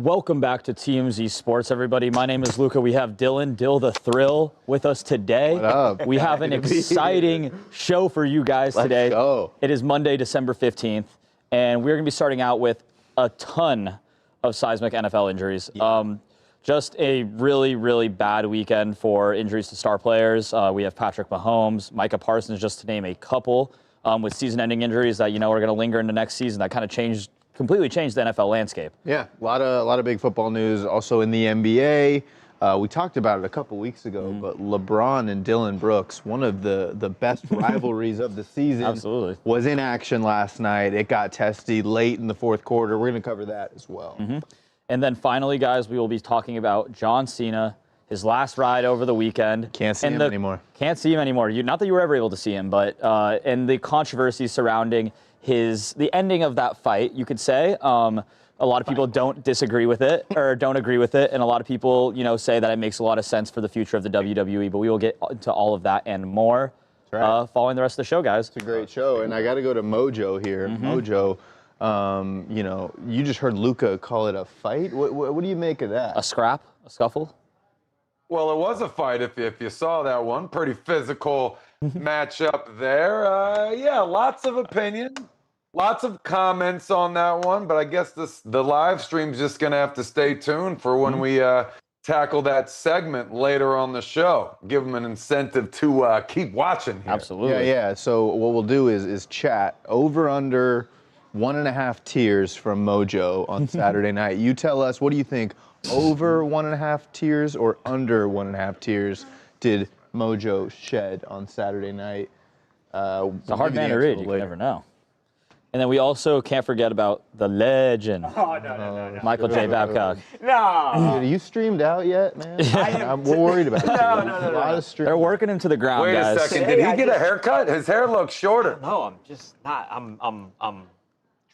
Welcome back to TMZ Sports, everybody. My name is Luca. We have Dylan, Dill the Thrill, with us today. What up? We have an exciting show for you guys today. Let's go. It is Monday, December 15th, and we're going to be starting out with a ton of seismic NFL injuries. Yeah. Just a really, really bad weekend for injuries to star players. We have Patrick Mahomes, Micah Parsons, just to name a couple, with season-ending injuries that, are going to linger into next season. That kind of completely changed the NFL landscape. Yeah, a lot of big football news. Also in the NBA, we talked about it a couple weeks ago, but LeBron and Dylan Brooks, one of the best rivalries of the season, Absolutely, was in action last night. It got testy late in the fourth quarter. We're going to cover that as well. And then finally, guys, we will be talking about John Cena, his last ride over the weekend. Can't see him anymore. Can't see him anymore. Not that you were ever able to see him, but and the controversy surrounding the ending of that fight, you could say. A lot of people don't disagree with it or don't agree with it, and a lot of people, say that it makes a lot of sense for the future of the WWE. But we will get into all of that and more following the rest of the show, guys. It's a great show, and I got to go to Mojo here. Mojo, you just heard Luca call it a fight. What do you make of that? A scrap, a scuffle. Well, it was a fight if you saw that one. Pretty physical matchup there. Yeah, lots of opinion, lots of comments on that one. But I guess the live stream's just going to have to stay tuned for when we tackle that segment later on the show. Give them an incentive to keep watching here. Absolutely. Yeah. So what we'll do is chat over under 1.5 tears from Mojo on Saturday night. You tell us, what do you think? Over 1.5 tears or under 1.5 tears did Mojo shed on Saturday night? It's a hard man to read. You can never know. And then we also can't forget about the legend, Michael J. Babcock. No. Dude, are you streamed out yet, man? I'm worried about you. No. A lot of They're working him to the ground, Wait guys. a second. Did he get a haircut? His hair looks shorter. No, I'm just not. I'm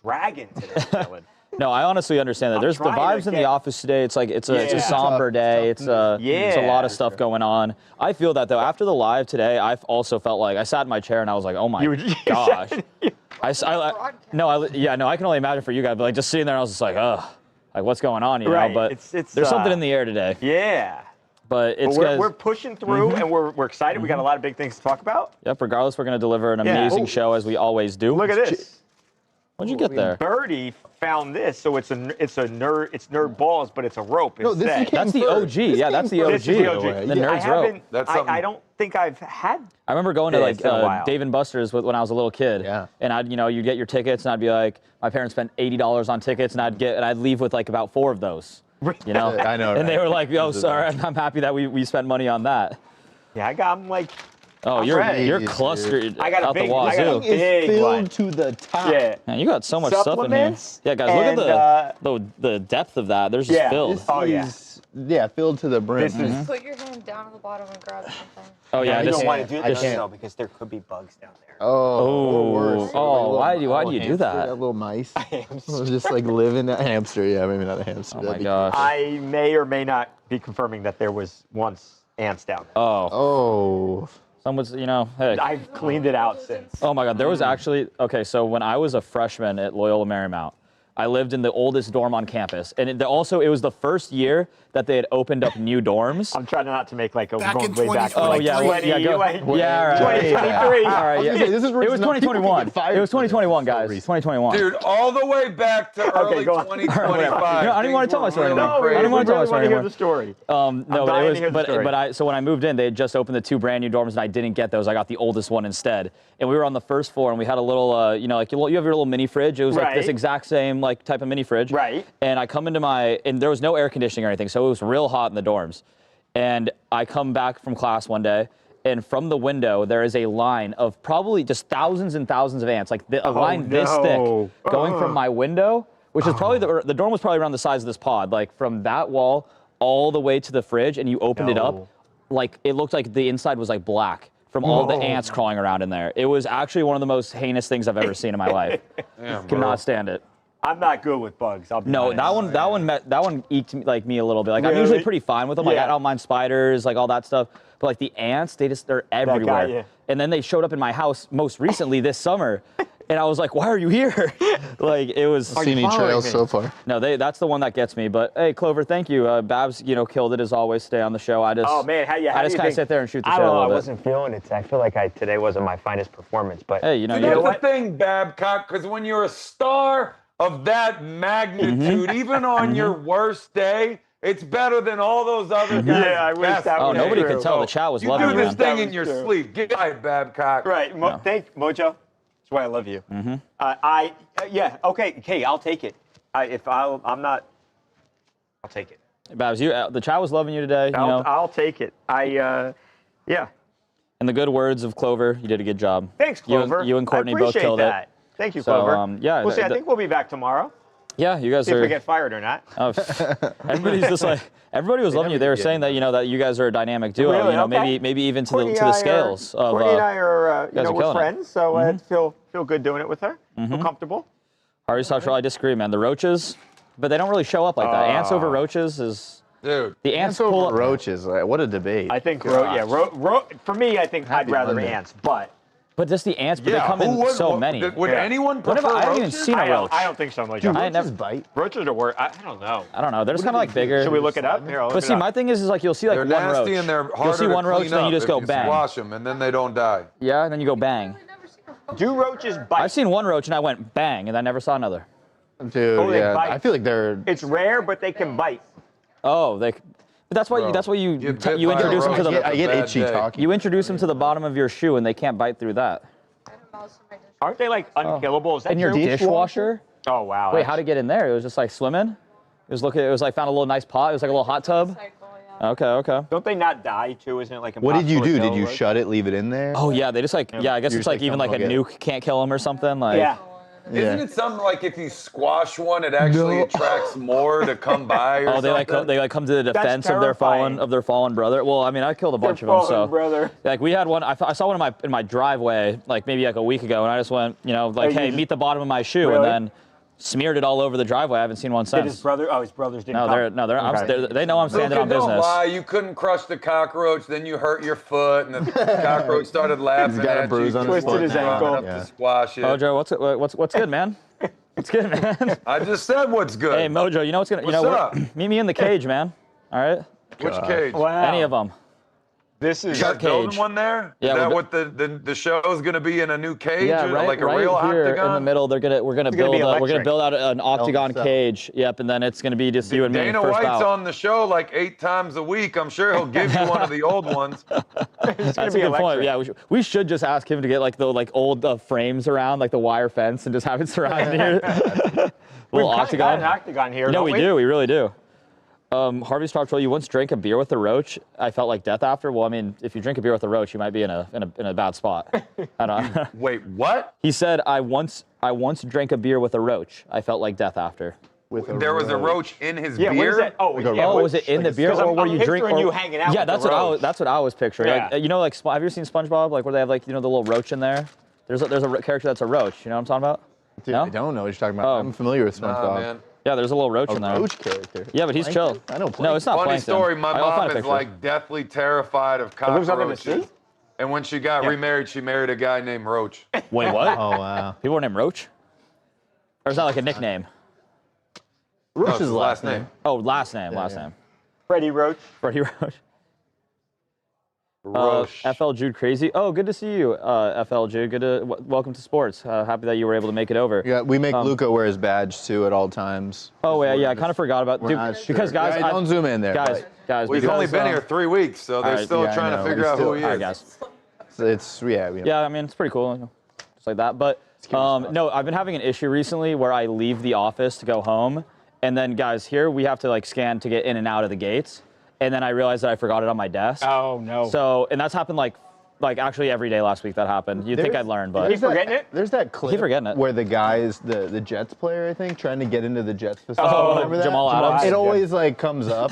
dragging today, Dylan. No, I honestly understand that. There's the vibes in the office today. It's like it's a somber day. It's a lot of stuff going on. I feel that though. After the live today, I've also felt like I sat in my chair and I was like, oh my gosh. I can only imagine for you guys, but like just sitting there, I was just like, ugh, like what's going on, you know? But there's something in the air today. Yeah. But we're pushing through and we're excited. We got a lot of big things to talk about. Yep. Regardless, we're going to deliver an amazing show as we always do. Look at this. When'd you get there? Birdie found this, so it's nerd balls, but it's a rope. No, that's the OG. Yeah, that's the OG. This is the OG. The nerd's rope. I don't think I've had. I remember going to like Dave & Buster's when I was a little kid. Yeah. And I'd you'd get your tickets, and I'd be like, my parents spent $80 on tickets, and I'd leave with like about 4 of those. You know. I know. Right? And they were like, "Oh, sorry, I'm happy that we spent money on that." Yeah, I'm like. Oh, you're clustered I got out the wazoo. It's filled to the top. Yeah. Man, you got so much stuff in here. Yeah, guys, look at the depth of that. There's just filled. Yeah, filled to the brim. Put your hand down at the bottom and grab something. Oh yeah, you don't want to do that because there could be bugs down there. Why do you do that? That little mice. Just like living a hamster. Yeah, maybe not a hamster. Oh my gosh. I may or may not be confirming that there was once ants down there. Oh. Someone's, hey. I've cleaned it out since. Oh my God, there was actually, so when I was a freshman at Loyola Marymount, I lived in the oldest dorm on campus. And it was the first year that they had opened up new dorms. I'm trying not to make like a Back in way back. 2023. Oh, yeah. Yeah, right. 2023. All right, yeah. This is It was 2021. It was 2021, guys. 2021. Dude, all the way back to early go on. 2025. I don't even want to tell my story anymore. No, I don't want to tell my story hear anymore. the story. So when I moved in, they had just opened the 2 brand new dorms, and I didn't get those. I got the oldest one instead. And we were on the first floor, and we had a little, you have your little mini fridge. It was like this exact same type of mini fridge. Right. And I come into and there was no air conditioning or anything, so it was real hot in the dorms. And I come back from class one day, and from the window there is a line of probably just thousands and thousands of ants, a line this thick, going from my window, which is probably the dorm was probably around the size of this pod, like from that wall all the way to the fridge, and you opened it up, like it looked like the inside was like black from all the ants crawling around in there. It was actually one of the most heinous things I've ever seen in my life. Cannot stand it. I'm not good with bugs. I'll be honest. that one eked me a little bit. Like I'm usually pretty fine with them. Like I don't mind spiders, like all that stuff. But like the ants, they're everywhere. And then they showed up in my house most recently this summer. And I was like, why are you here? Like, it was. Seen any trails so far? No, that's the one that gets me. But hey, Clover, thank you. Babs, killed it as always. Stay on the show. I just. Oh man, I just kind of sit there and shoot the I shit don't a know. I little bit. wasn't feeling it. I feel like today wasn't my finest performance. But Hey, See, you that's know the thing, Babcock, because when you're a star of that magnitude, even on your worst day, it's better than all those other guys. Yeah, I wish that Oh, was nobody true. could tell. The chat was You loving do you, this man. thing in your true. sleep. Get right, Babcock. Right. Thank Mojo. That's why I love you. Yeah. Okay. Okay. I'll take it. I'm not. I'll take it. Babs, the chat was loving you today. I'll take it. Yeah. In the good words of Clover, you did a good job. Thanks, Clover. You and Courtney I both appreciate killed that. it. Thank you, So, Clover. yeah, We'll see. I think we'll be back tomorrow. Yeah, you guys See if are. we get fired or not. Oh, everybody's just like everybody was loving you. They were saying that that you guys are a dynamic duo. Really? Okay. Maybe even to Courtney the and I scales of. Courtney and I are guys are we're killing it. friends, so I feel good doing it with her. Feel comfortable. Harvey Stocktrell, I disagree, man. The roaches, but they don't really show up like that. Ants over roaches is. Dude. The ants Over pull up. roaches. What a debate. I think Gosh. for me, I think I'd Happy rather Monday. ants, but But just the ants, but they Yeah, come who in would, so what- many. Would Yeah. anyone What prefer about- I haven't even roaches? seen a roach. I don't think so, Mojo. I Roaches never. bite. Roaches are worse. I don't know. I don't know. They're just kind of like bigger. Should we look it up? Here, I'll look But it see, up. my thing is like you'll see like They're one roach. nasty and they're harder You'll see to one roach, clean then you up just if go you bang. squash them, and then they don't die. Yeah, and then you go bang. Do roaches bite? I've seen one roach and I went bang, and I never saw another. Dude, Oh, they yeah. bite. I feel like they're. It's rare, but they can bite. Oh, they. But that's why Bro, you get bit you by a introduce them to roach. the I get Bad itchy day. talking. you introduce them to the bottom of your shoe and they can't bite through that. I had a mouse in my dish. Aren't they like unkillable? Is that In your true? dishwasher? Oh wow. Wait, how'd it get in there? It was just like swimming. It was like found a little nice pot. It was like a little hot tub. Cycle, yeah. Okay. Don't they not die too? Isn't it like What did you impossible do? to Did kill you roaches? shut it, leave it in there? Oh yeah, they just like I guess You're it's just like like, even come like a on, get nuke can't kill them or something. Like Yeah. Isn't it something like if you squash one, it actually attracts more to come by? Or Oh, they something? come to the That's defense terrifying. of their fallen brother. Well, I mean, I killed a bunch of them, fallen so brother. like we had one. I saw one in my driveway like maybe like a week ago, and I just went like, you hey, just- meet the bottom of my shoe, Really? and then smeared it all over the driveway. I haven't seen one Did his since. brother? Oh, his brothers didn't. No, come. Okay. they know I'm standing on Don't business. lie. You couldn't crush the cockroach, then you hurt your foot, and the cockroach started laughing He's got a at bruise you. on his Twisted his foot now. ankle. Up Yeah. to squash it. Mojo, what's good, man? What's good, man? I just said what's good. Hey, Mojo, you know what's gonna What's up? meet me in the cage, man. All right, Which cage? Wow. any of them. This is You guys building cage. one there? Yeah, Is that we're what the show is going to be in a new cage? Yeah, or right, like a right real here octagon? in the middle. We're gonna gonna build be we're gonna electric. build out an octagon cell. cage. Yep, and then it's gonna be just you and me Dana first White's out. on the show like 8 times a week. I'm sure he'll give you one of the old ones. That's a be good point. electric. Yeah, we should just ask him to get like the old frames around like the wire fence and just have it surrounded here. Little Got octagon. an octagon here. No, don't we do. We really do. Harvey Stocktrell, you once drank a beer with a roach. I felt like death after. Well, I mean, if you drink a beer with a roach, you might be in a bad spot. I don't know. Wait, what? He said, I once drank a beer with a roach. I felt like death after. There was a roach in his Yeah, beer? what is that? Oh, Like a yeah. Oh, roach. was it in the beer, 'cause or I'm were you picturing drinking? you hanging out Yeah, with that's the what roach. that's what I was picturing. Yeah. Like, like, have you ever seen SpongeBob? Like where they have like the little roach in there. There's a character that's a roach. You know what I'm talking about? Dude, No? I don't know what you're talking about. Oh. I'm familiar with Nah, SpongeBob. man. Yeah, there's a little roach in A there. roach character. Yeah, but he's chill. Plankton? I know No, Plankton. it's not Funny plankton. story, my I'll find mom a is picture. like deathly terrified of lives under the cockroaches. sea? And when she got remarried, she married a guy named Roach. Wait, what? Oh, wow. People were named Roach? Or is that like a nickname? No, it's Roach's his last name. Oh, last name. Yeah. Freddie Roach. Freddie Roach. Roach. FL Jude Crazy. Oh, good to see you, FL Jude. Welcome to sports. Happy that you were able to make it over. Yeah, we make Luca wear his badge too at all times. Oh, yeah, I kind of forgot about We're dude, not sure. because guys, Yeah, don't zoom in there. guys, Well, he's because, only been here 3 weeks, so they're right, still yeah, I trying to know. figure He's out who still- he All is. right, guys. It's Yeah, I mean, it's pretty cool, just like that. But no, I've been having an issue recently where I leave the office to go home, and then guys, here we have to like scan to get in and out of the gates, and then I realized that I forgot it on my desk. Oh no. So, and that's happened like actually every day last week that happened. You'd think I'd learn, but Keep forgetting it? There's that clip forgetting it. where the guy's the Jets player, I think, trying to get into the Jets facility. Oh, Remember that? Jamal Adams? It always like comes up.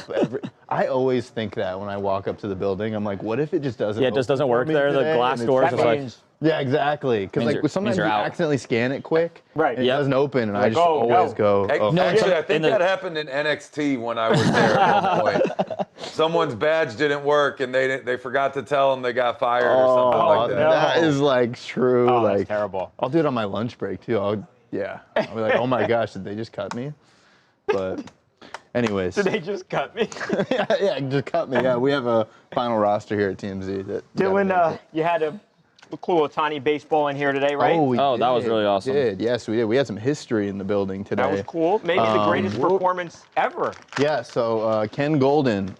I always think that when I walk up to the building, I'm like, what if it just doesn't? Yeah, it just open doesn't for work me there. The today? glass And doors it's just like. means Yeah, exactly. Because Means like you're- sometimes you means you're out. accidentally scan it quick. Right. And it Yep. doesn't open, and I Like, just oh, always no. go. Hey, Oh. No, actually, so I think in the- that happened in NXT when I was there at one point. Someone's badge didn't work, and they forgot to tell them they got fired or something Oh, like that. no. that is like true. Oh, like that's terrible. I'll do it on my lunch break too. I'll be like, oh my gosh, did they just cut me? But anyways, Did they just cut me? yeah, just cut me. Yeah, we have a final roster here at TMZ. That Dylan, you had a cool Otani baseball in here today, right? we Oh, that was did. really We awesome. did. Yes, we did. We had some history in the building today. That was cool. Maybe the greatest performance ever. Yeah, so Ken Golden,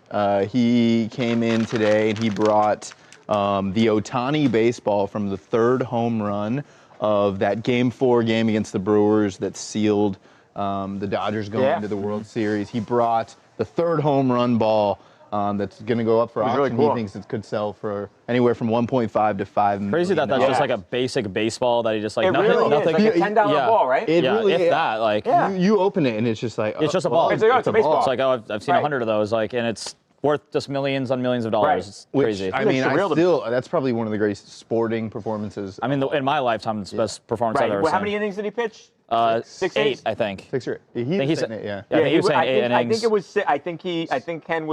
he came in today and he brought the Otani baseball from the third home run of that Game 4 game against the Brewers that sealed the Dodgers going to the World Series. He brought the third home run ball that's going to go up for was auction. really cool. He thinks it could sell for anywhere from 1.5 to 5 million. Crazy that that's Yeah. just like a basic baseball that he just like It nothing. really nothing. is like a $10 yeah. ball, right? It yeah, really if is. that, like, Yeah. You open it and it's just like it's just a ball. It's like, oh, it's a baseball. It's like, oh, I've seen Right. 100 of those, like, and it's worth just millions on millions of dollars. Right. It's Which, crazy. I mean, surreal to- that's probably one of the greatest sporting performances. I mean, in my lifetime, it's the best performance Right. I've ever Well, how seen. many innings did he pitch? Six, innings? I think. 6 or 8. I think He's he's saying it, yeah. Yeah, I think he was saying I 8 think, I innings. think it was. I think Ken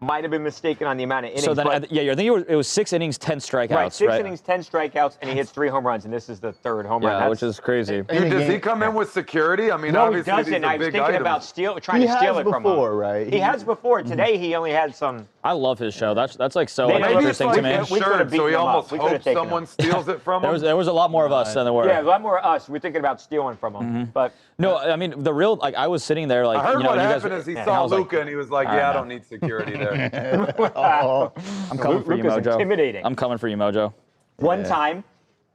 might have been mistaken on the amount of innings. So then, but, I think it was 6 innings, 10 strikeouts. right, 6 innings, 10 strikeouts, and he hits 3 home runs, and this is the third home run. Yeah, That's- which is crazy. Dude, does he come in with security? I mean, No, he obviously doesn't. these I are was big thinking items. about trying He to steal has it from before, him. right? He has before. Today, he only had some. I love his show. That's like so Maybe Maybe it's interesting like to me. insurance, We could've so he beaten him up. almost We could've hopes taken someone him. steals it from him. There was a lot more of us than there were. Yeah, a lot more us. We're thinking about stealing from him. But No, I mean the real like I was sitting there like I heard you know what you guys. happened is he and I saw was like, Luca and he was like, "All right, "Yeah, I man. don't need security there." I'm coming for you, Luca's Mojo. intimidating. I'm coming for you, Mojo. one time,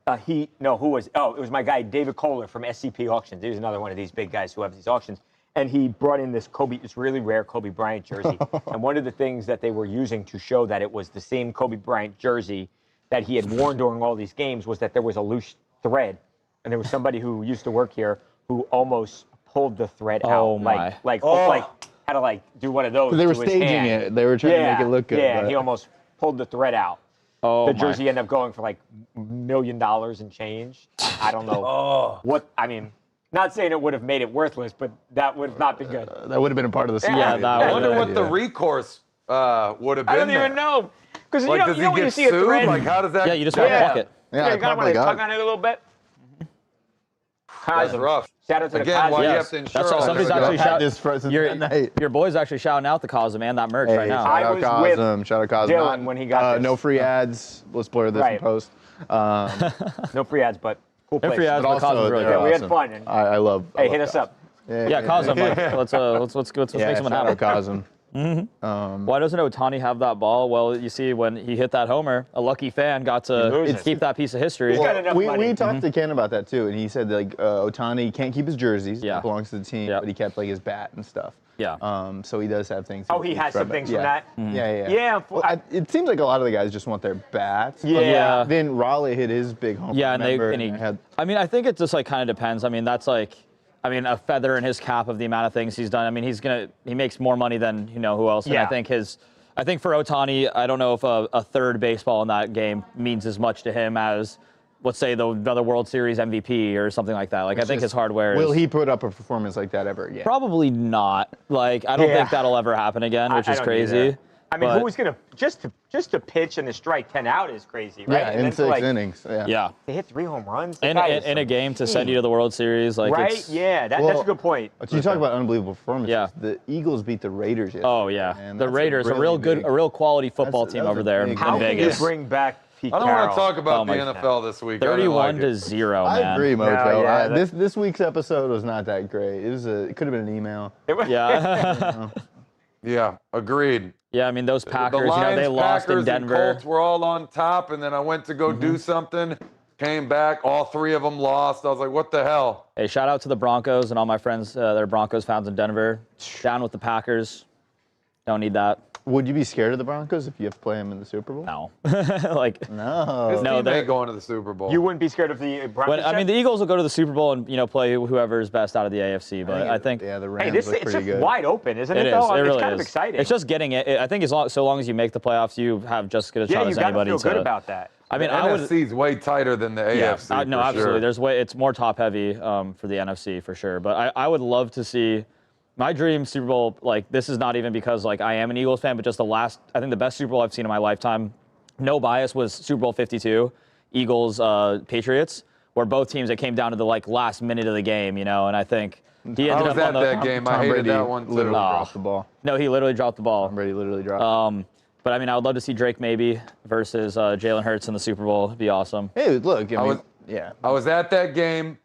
it was my guy David Kohler from SCP Auctions. He was another one of these big guys who have these auctions. And he brought in this really rare Kobe Bryant jersey. And one of the things that they were using to show that it was the same Kobe Bryant jersey that he had worn during all these games was that there was a loose thread. And there was somebody who used to work here who almost pulled the thread out. Oh, my. Like had to do one of those. They were to his staging hand. it. They were trying to make it look good. Yeah, and but- he almost pulled the thread out. Oh The my. jersey ended up going for like $1 million and change. I don't know not saying it would have made it worthless, but that would have not been good. That would have been a part of the story. Yeah, I that wonder would what the recourse would have been. I don't there. even know. Because Like, does he when you get see a sued? thread, Like, how does that? Yeah, you just want to pluck it. Yeah, I you kind of probably want to got tug it. on it a little bit. That's Cosm. rough. Shout out to Again, the why Cosm. you Yes. have to insure That's all how somebody's this. actually I've had shout- this since Your, that night. your boy's actually shouting out the Cosm and that merch Hey, right now. I shout was out with Cosm. Shout out Cosm. Dylan when he got this. No free ads. Let's blur this in Right. post. No free ads, but cool place. free ads. But But also, Cosm's really they're good. We had awesome. fun, and- I love. I Hey, love hit us Cosm. up. Yeah, Cosm. Like, let's make Yeah, someone shout happy. out Cosm. Why doesn't Otani have that ball? Well, you see, when he hit that homer, a lucky fan got to loses. keep that piece of history. He's got enough we money. talked to Ken about that too, and he said like Otani can't keep his jerseys. Yeah. It belongs to the team, Yeah. but he kept like his bat and stuff. Yeah. So he does have things. Oh, he has some things from that? Yeah. Yeah, Well, it seems like a lot of the guys just want their bats. Yeah. Yeah. Then Raleigh hit his big home. Yeah, and remember, he had. I mean, I think it just like kind of depends. I mean, that's like, I mean, a feather in his cap of the amount of things he's done. I mean, he makes more money than who else. And Yeah. I think for Otani, I don't know if a third baseball in that game means as much to him as, let's say, the other World Series MVP or something like that. Like, I think his hardware Will is he put up a performance like that ever again? probably not. Like, I don't Yeah. think that'll ever happen again, which I is don't crazy. either. I mean, But- who's gonna just to pitch and to strike 10 out is crazy, right? Yeah, And in then to, 6 like, innings. Yeah. Yeah. to hit 3 home runs. The In, guy in, is in a some game to send team. you to the World Series, like Right? it's, Yeah, that's Well, a good point. You talk about unbelievable performances. Yeah. The Eagles beat the Raiders yesterday. oh yeah, man. the That's Raiders, a really real good, big. a real quality football That's- team that's over a there in big- How can you Vegas. bring back Pete I don't want Carroll? to talk about Oh, the my NFL this week. I don't 31 like to it. 0, I man. agree, Mojo. No, yeah, This week's episode was not that great. It could have been an email. Yeah. Yeah, agreed. Yeah, I mean, those Packers, the Lions, they lost Packers, in Denver. and Colts were all on top, and then I went to go do something, came back, all 3 of them lost. I was like, what the hell? Hey, shout out to the Broncos and all my friends that are Broncos fans in Denver. Down with the Packers. Don't need that. Would you be scared of the Broncos if you have to play them in the Super Bowl? No. Like, No. His No, team they're- ain't going to the Super Bowl. You wouldn't be scared of the Broncos? I mean, the Eagles will go to the Super Bowl and, play whoever is best out of the AFC, but I think Yeah, the Hey, Rams this look it's pretty just good. wide open, isn't it? it is. Though? It really it's kind is. of exciting. It's just getting it. I think so long as you make the playoffs, you have just as good a yeah, shot you as got to anybody feel to. good about that. I mean, the I would. NFC's way tighter than the AFC. No, for absolutely. Sure. It's more top heavy for the NFC for sure. But I would love to see my dream Super Bowl. Like, this is not even because like I am an Eagles fan, but just I think the best Super Bowl I've seen in my lifetime. No bias, was Super Bowl 52, Eagles Patriots, where both teams, it came down to the last minute of the game, and I think he I ended was up at on the. that game. I Tom hated Brady that one too. literally dropped the ball. No, he literally dropped the ball. Tom Brady literally dropped it. But I mean, I would love to see Drake maybe versus Jalen Hurts in the Super Bowl. It'd be awesome. Hey, look, I mean, I was at that game,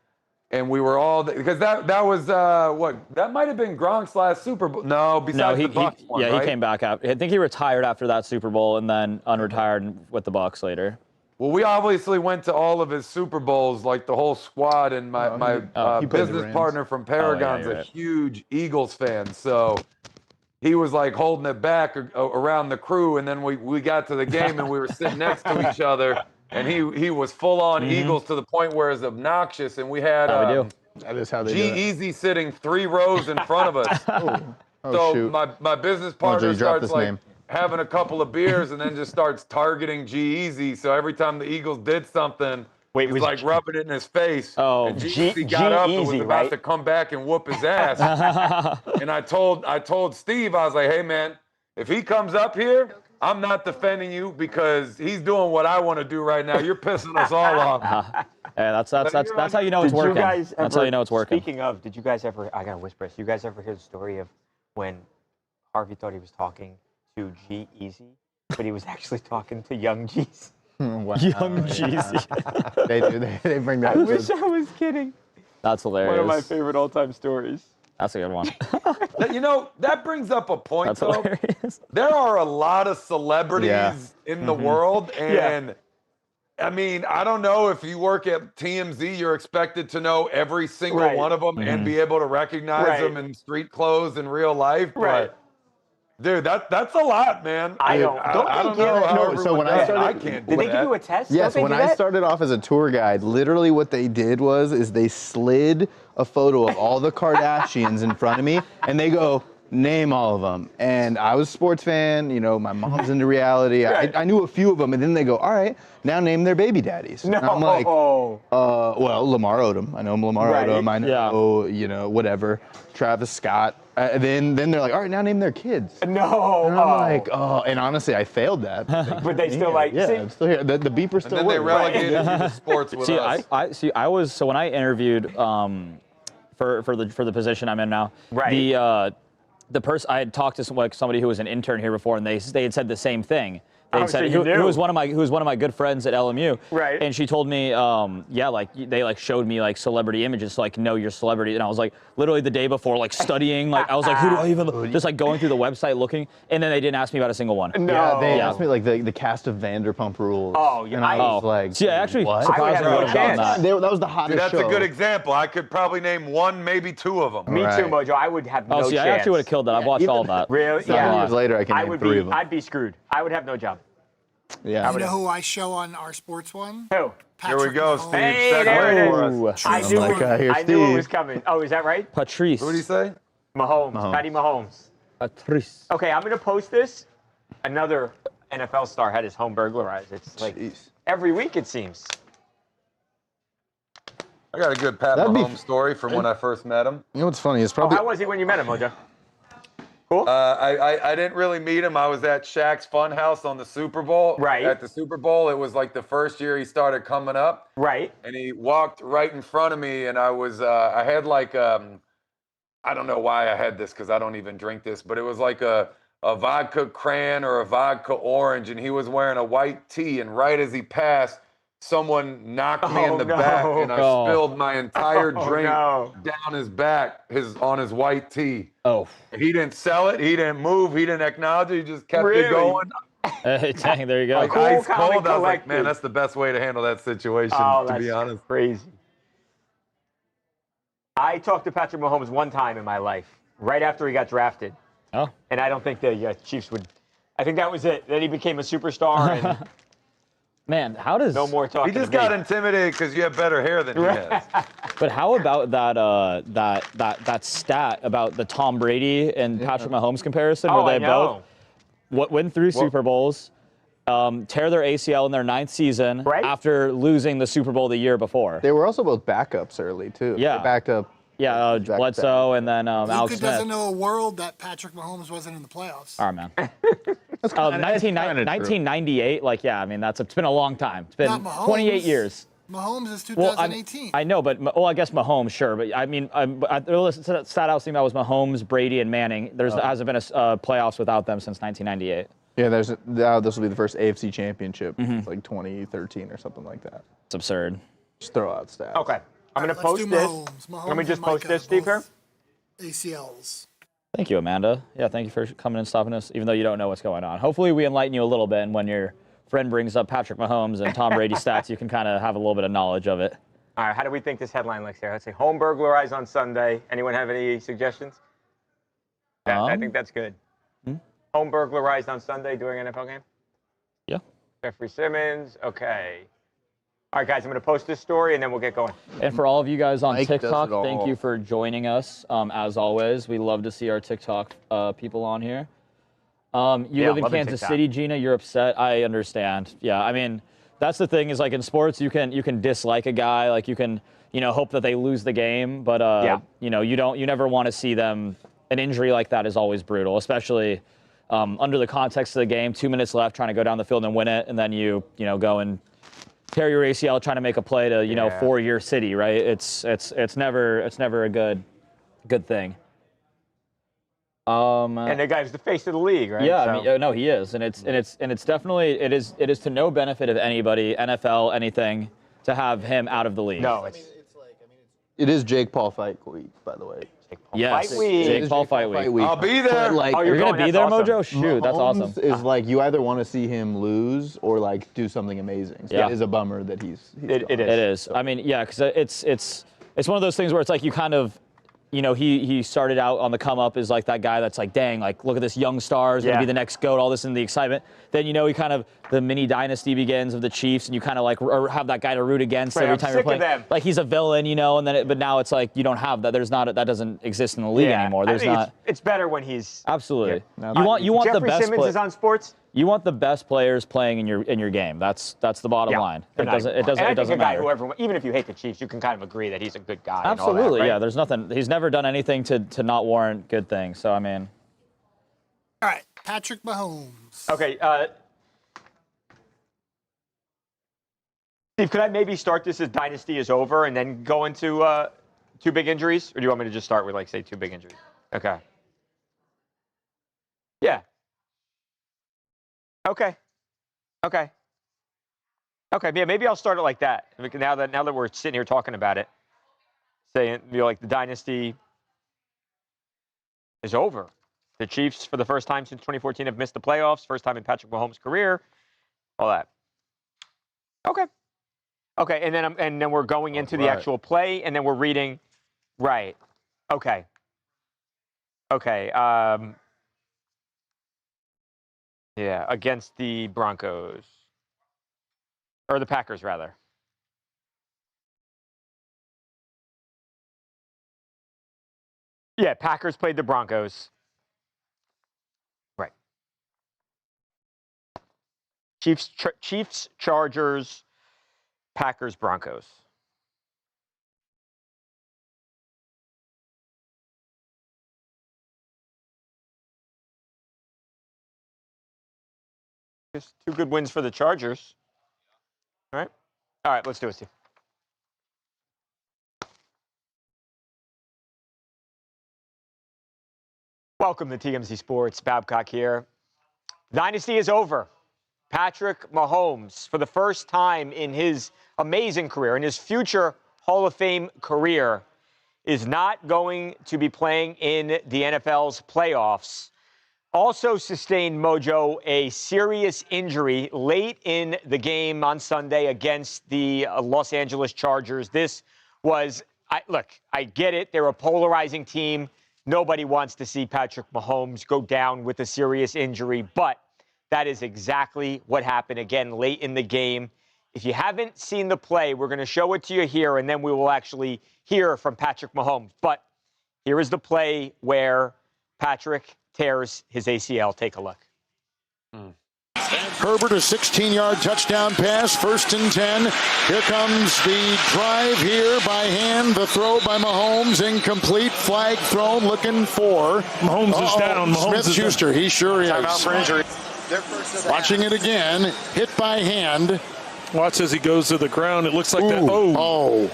and we were all because that was that might have been Gronk's last Super Bowl. No, besides the Bucs one, he right? came back after. I think he retired after that Super Bowl and then unretired with the Bucs later. Well, we obviously went to all of his Super Bowls, like the whole squad, and my he played the business Rams. partner from Paragon's you're a right. huge Eagles fan, so he was like holding it back around the crew, and then we got to the game and we were sitting next to each other, and he was full on Eagles to the point where it's obnoxious, and we had we do. That is how they do it. G-Eazy sitting 3 rows in front of us. Oh, So shoot. my business Mojo, partner you dropped starts his like name. having a couple of beers and then just starts targeting G-Eazy. So every time the Eagles did something, Wait, he was was like rubbing it in his face. Oh. and G-Eazy got up and was G-Eazy, about right? to come back and whoop his ass. And I told Steve, I was like, hey man, if he comes up here, I'm not defending you because he's doing what I want to do right now. You're pissing us all off. Yeah, that's how you know it's Did you working. guys ever, That's how you know it's working. Speaking of, did you guys ever, I gotta whisper this, you guys ever hear the story of when Harvey thought he was talking to G-Eazy, but he was actually talking to Young Jeezy? Wow. Young Jeezy. They do. They bring that. I wish I was kidding. That's hilarious. One of my favorite all-time stories. That's a good one. That brings up a point, That's though. hilarious. There are a lot of celebrities Yeah. in the world, and I mean, I don't know if you work at TMZ, you're expected to know every single Right. one of them and be able to recognize Right. them in street clothes in real life. Right. But, dude, that's a lot, man. I don't I don't know how no, so everyone when I does it. started- I can't do Did they that. give you a test? Yes, Don't they when do I that? started off as a tour guide, literally what they did is they slid a photo of all the Kardashians in front of me, and they go, name all of them. And I was a sports fan, my mom's into reality. Right. I knew a few of them, and then they go, all right, now name their baby daddies. No. And I'm like, well, Lamar Odom. I know Lamar Right. Odom. I know, whatever. Travis Scott. Then they're like, all right, now name their kids. No. And I'm like, oh, and honestly, I failed that. But they still like, Yeah, see, I'm still here. The beeper And still then they works. relegated you to sports with See, us. I was so when I interviewed for the position I'm in now. Right. The person I had talked to somebody who was an intern here before, and they had said the same thing. They Oh, had so said you who knew. was one of my good friends at LMU. Right. And she told me, they showed me celebrity images to know your celebrity, and I was literally the day before studying, I was who do I even just going through the website looking, and then they didn't ask me about a single one. No. Yeah, they Yeah. asked me the cast of Vanderpump Rules. Oh, yeah, And I was like, See, I actually what? surprisingly I would would have have no gotten chance. that. That was the hottest Dude, that's show. a good example. I could probably name one, maybe 2 of them. Me too, Right. Mojo. I would have no Oh, see, chance. I actually would have killed that. I've watched all of that. Really? Seven Yeah. years later, I can I name would 3 be. of them. I'd be screwed. I would have no job. Yeah. You know who I show on our sports one? Who? Here we Patrick go, Mahomes. Steve. Hey, Segue there it for Ooh. us. I knew, like, I hear I knew it Steve. was coming. Oh, is that right? Patrice. What did he say? Mahomes. Mahomes. Patty Mahomes. Patrice. Okay, I'm going to post this. Another NFL star had his home burglarized. It's like Jeez. every week, it seems. I got a good Pat That'd be- Mahomes story from when I first met him. You know what's funny? It's Oh, probably how was he when you met him, Mojo? Cool? I didn't really meet him. I was at Shaq's Funhouse on the Super Bowl. Right. At the Super Bowl, it was the first year he started coming up, right. and he walked right in front of me, and I was I had I don't know why I had this because I don't even drink this, but it was a vodka cran or a vodka orange, and he was wearing a white tee, and right as he passed, someone knocked me in the back, and I Oh. spilled my entire drink no. down his back, on his white tee. Oh. He didn't sell it. He didn't move. He didn't acknowledge it. He just kept Really? it going. Dang, there you go. Like ice calm, and cold. I was like, collected. man, that's the best way to handle that situation, Oh, to that's be honest. crazy. I talked to Patrick Mahomes one time in my life, right after he got drafted. Oh. And I don't think the Chiefs would I think that was it. Then he became a superstar, and Man, how does no more He talking just to me. got intimidated because you have better hair than he has. But how about that stat about the Tom Brady and Patrick Mahomes comparison, Oh, where I they know. both win 3 Super Bowls, tear their ACL in their 9th season Right. after losing the Super Bowl the year before? They were also both backups early too. Yeah. They backed up. Yeah, back- Bledsoe and then Alex Luka Smith. doesn't know a world that Patrick Mahomes wasn't in the playoffs. All right, man. That's kinda true. 1998, like, yeah, I mean, it's been a long time. It's been Not Mahomes. 28 years. Mahomes is Well, 2018. I know, but I guess Mahomes, sure, but I mean, the stat I was thinking about was Mahomes, Brady, and Manning. There hasn't been a playoffs without them since 1998. Yeah, this will be the first AFC championship, since like 2013 or something like that. It's absurd. Just throw out stats. Okay, I'm going to Let's post do this. Mahomes. Let me Mahomes just and post Micah, this, Steve, here. both ACLs. Thank you, Amanda. Yeah, thank you for coming and stopping us, even though you don't know what's going on. Hopefully, we enlighten you a little bit, and when your friend brings up Patrick Mahomes and Tom Brady stats, you can kind of have a little bit of knowledge of it. All right, how do we think this headline looks here? Let's say home burglarized on Sunday. Anyone have any suggestions? I think that's good. Home burglarized on Sunday during an NFL game? Yeah. Jeffrey Simmons. Okay. All right, guys, I'm going to post this story, and then we'll get going. And for all of you guys on Mike does TikTok, it all. thank you for joining us. As always, we love to see our TikTok people on here. You live in loving Kansas TikTok. City, Gina. You're upset. I understand. Yeah, I mean, that's the thing is, like, in sports, you can dislike a guy, like you can hope that they lose the game, but you never want to see them. An injury like that is always brutal, especially under the context of the game. 2 minutes left, trying to go down the field and win it, and then you go and tear your ACL trying to make a play to for your city, right? It's never a good thing. And the guy's the face of the league, right? Yeah, So- I mean, no, he is, and it's definitely it is to no benefit of anybody, NFL, anything, to have him out of the league. No, it's It is Jake Paul fight week, by the way. Yes, Fight week. Jake Paul fight week. I'll be there. But, like, Oh, You're going? gonna be That's there, awesome. Mojo? Shoot, that's awesome. Mahomes is like you either want to see him lose or like do something amazing. So Yeah. it is a bummer that he's It gone. is. It is. I mean, yeah, because it's one of those things where it's like you kind of, he started out on the come up as like that guy that's like, dang, like look at this young star is gonna Yeah. be the next GOAT, all this in the excitement. Then he kind of the mini dynasty begins of the Chiefs, and you kind of like have that guy to root against Right, every I'm time sick you're of playing. them. Like he's a villain, and then but now it's like you don't have that. There's not that doesn't exist in the league anymore. I There's think not. It's better when he's. Absolutely. Yeah. You want Jeffrey the best Simmons is on sports. You want the best players playing in your game. That's the bottom line. they're It not doesn't anymore. And I think doesn't a guy matter. whoever, even if you hate the Chiefs, you can kind of agree that he's a good guy. and all that, Absolutely, right? yeah. There's nothing. He's never done anything to not warrant good things. So I mean, All right, Patrick Mahomes. Okay. Steve, could I maybe start this as Dynasty is over and then go into 2 big injuries? Or do you want me to just start with, like, say, 2 big injuries? Okay. Yeah. Okay. Okay. Okay, yeah, maybe I'll start it like that. Now that we're sitting here talking about it, saying, like, the Dynasty is over. The Chiefs, for the first time since 2014, have missed the playoffs. First time in Patrick Mahomes' career. All that. Okay. Okay, and then we're going into the actual play, and then we're reading. Right. Okay. Okay. Yeah, against the Broncos. Or the Packers, rather. Yeah, Packers played the Broncos. Right. Chiefs, Chargers, Packers, Broncos. Just 2 good wins for the Chargers. All right. All right, let's do it, Steve. Welcome to TMZ Sports. Babcock here. Dynasty is over. Patrick Mahomes, for the first time in his amazing career, in his future Hall of Fame career, is not going to be playing in the NFL's playoffs. Also sustained, Mojo, a serious injury late in the game on Sunday against the Los Angeles Chargers. This was, look, I get it. They're a polarizing team. Nobody wants to see Patrick Mahomes go down with a serious injury, but That is exactly what happened again late in the game. If you haven't seen the play, we're going to show it to you here, and then we will actually hear from Patrick Mahomes. But here is the play where Patrick tears his ACL. Take a look. Herbert, a 16-yard touchdown pass, 1st and 10. Here comes the drive here by hand. The throw by Mahomes, incomplete. Flag thrown, looking for Mahomes is down. Mahomes is Smith-Schuster, he sure is. Timeout for injury. Watching it again, hit by hand. Watch as he goes to the ground. It looks like that. Oh,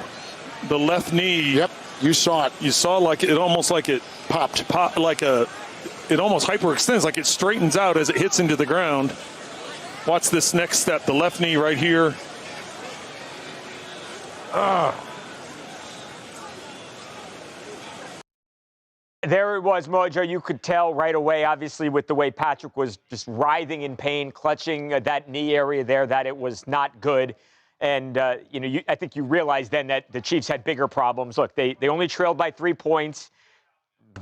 The left knee. yep, you saw it. You saw almost like it Popped. it almost hyperextends, like it straightens out as it hits into the ground. Watch this next step. The left knee right here. There it was, Mojo. You could tell right away, obviously, with the way Patrick was just writhing in pain, clutching that knee area there, that it was not good. And, I think you realized then that the Chiefs had bigger problems. Look, they only trailed by 3 points.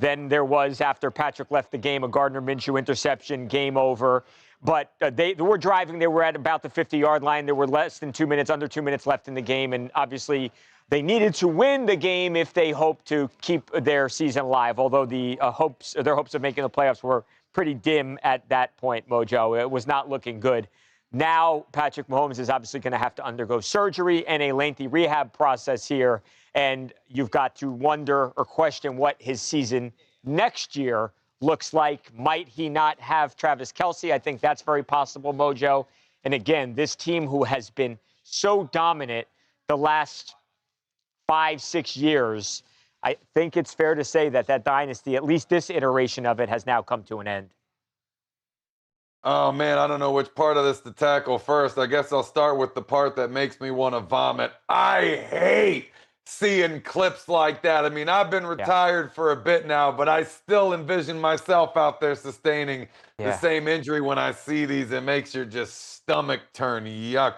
Then there was, after Patrick left the game, a Gardner Minshew interception, game over. But they were driving. They were at about the 50-yard line. There were less than 2 minutes, under 2 minutes left in the game. And obviously, they needed to win the game if they hoped to keep their season alive, although their hopes of making the playoffs were pretty dim at that point, Mojo. It was not looking good. Now, Patrick Mahomes is obviously going to have to undergo surgery and a lengthy rehab process here. And you've got to wonder or question what his season next year looks like. Might he not have Travis Kelce? I think that's very possible, Mojo. And again, this team who has been so dominant the last 5-6 years, I think it's fair to say that dynasty, at least this iteration of it, has now come to an end. Oh, man, I don't know which part of this to tackle first. I guess I'll start with the part that makes me want to vomit. I hate seeing clips like that. I mean, I've been retired for a bit now, but I still envision myself out there sustaining the same injury when I see these. It makes your just stomach turn. Yuck.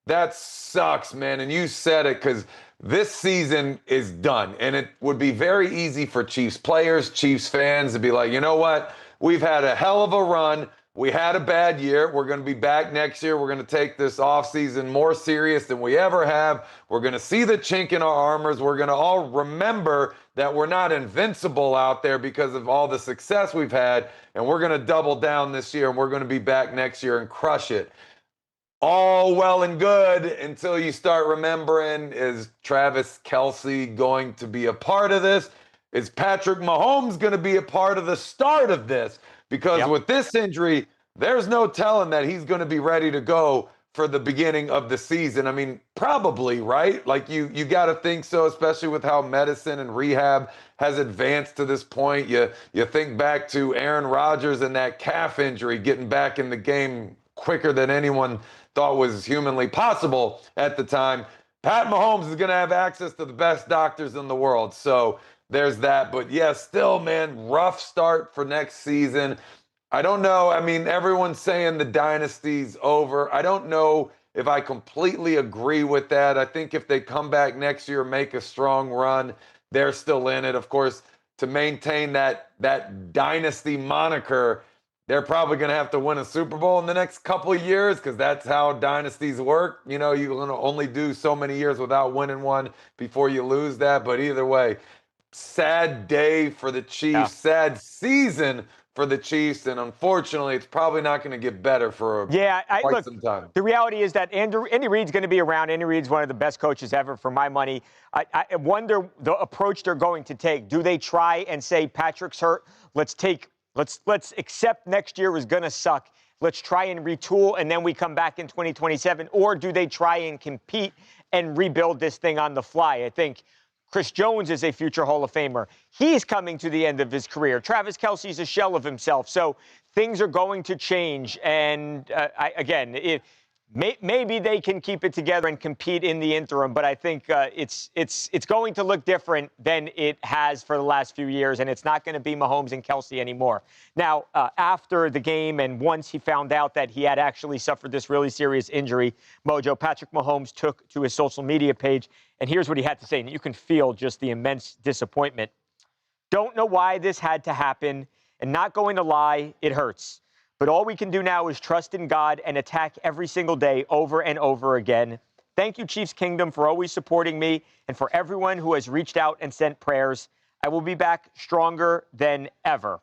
That sucks, man. And you said it, because this season is done. And it would be very easy for Chiefs players, Chiefs fans to be like, you know what? We've had a hell of a run. We had a bad year. We're going to be back next year. We're going to take this offseason more serious than we ever have. We're going to see the chink in our armors. We're going to all remember that we're not invincible out there because of all the success we've had. And we're going to double down this year, and we're going to be back next year and crush it. All well and good until you start remembering, is Travis Kelce going to be a part of this? Is Patrick Mahomes going to be a part of the start of this? Because with this injury, there's no telling that he's going to be ready to go for the beginning of the season. I mean, probably, right? Like you got to think so, especially with how medicine and rehab has advanced to this point. You think back to Aaron Rodgers and that calf injury, getting back in the game quicker than anyone thought was humanly possible at the time. Pat Mahomes is going to have access to the best doctors in the world. So there's that. But yeah, still, man, rough start for next season. I don't know. I mean, everyone's saying the dynasty's over. I don't know if I completely agree with that. I think if they come back next year and make a strong run, they're still in it. Of course, to maintain that dynasty moniker, they're probably going to have to win a Super Bowl in the next couple of years, because that's how dynasties work. You know, you're going to only do so many years without winning one before you lose that. But either way, sad day for the Chiefs, sad season for the Chiefs, and unfortunately, it's probably not going to get better for quite some time. The reality is that Andy Reid's going to be around. Andy Reid's one of the best coaches ever, for my money. I wonder the approach they're going to take. Do they try and say, Patrick's hurt, let's accept next year is going to suck, let's try and retool, and then we come back in 2027? Or do they try and compete and rebuild this thing on the fly? I think Chris Jones is a future Hall of Famer. He's coming to the end of his career. Travis Kelce's a shell of himself. So things are going to change. And maybe they can keep it together and compete in the interim. But I think it's going to look different than it has for the last few years. And it's not going to be Mahomes and Kelce anymore. Now, after the game, and once he found out that he had actually suffered this really serious injury, Mojo, Patrick Mahomes took to his social media page. And here's what he had to say. And you can feel just the immense disappointment. Don't know why this had to happen. And not going to lie, it hurts. But all we can do now is trust in God and attack every single day over and over again. Thank you, Chiefs Kingdom, for always supporting me and for everyone who has reached out and sent prayers. I will be back stronger than ever.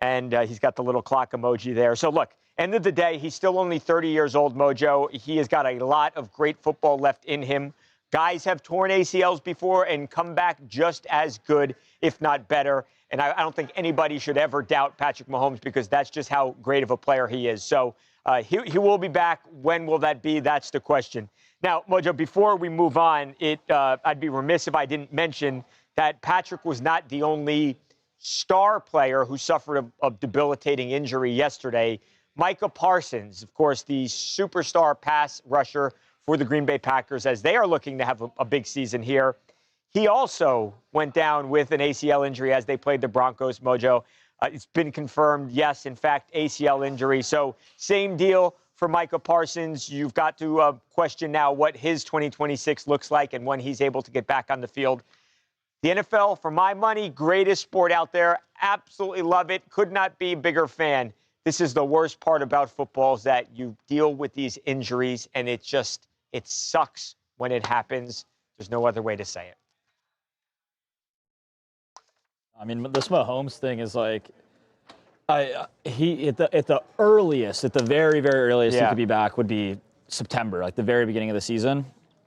And he's got the little clock emoji there. So look, end of the day, he's still only 30 years old, Mojo. He has got a lot of great football left in him. Guys have torn ACLs before and come back just as good, if not better. And I don't think anybody should ever doubt Patrick Mahomes because that's just how great of a player he is. So he will be back. When will that be? That's the question. Now, Mojo, before we move on, I'd be remiss if I didn't mention that Patrick was not the only star player who suffered a debilitating injury yesterday. Micah Parsons, of course, the superstar pass rusher for the Green Bay Packers as they are looking to have a big season here. He also went down with an ACL injury as they played the Broncos, Mojo. It's been confirmed, yes, in fact, ACL injury. So same deal for Micah Parsons. You've got to question now what his 2026 looks like and when he's able to get back on the field. The NFL, for my money, greatest sport out there. Absolutely love it. Could not be a bigger fan. This is the worst part about football is that you deal with these injuries, and it sucks when it happens. There's no other way to say it. I mean, this Mahomes thing is like, he at the earliest, at the very, very earliest he could be back would be September, like the very beginning of the season.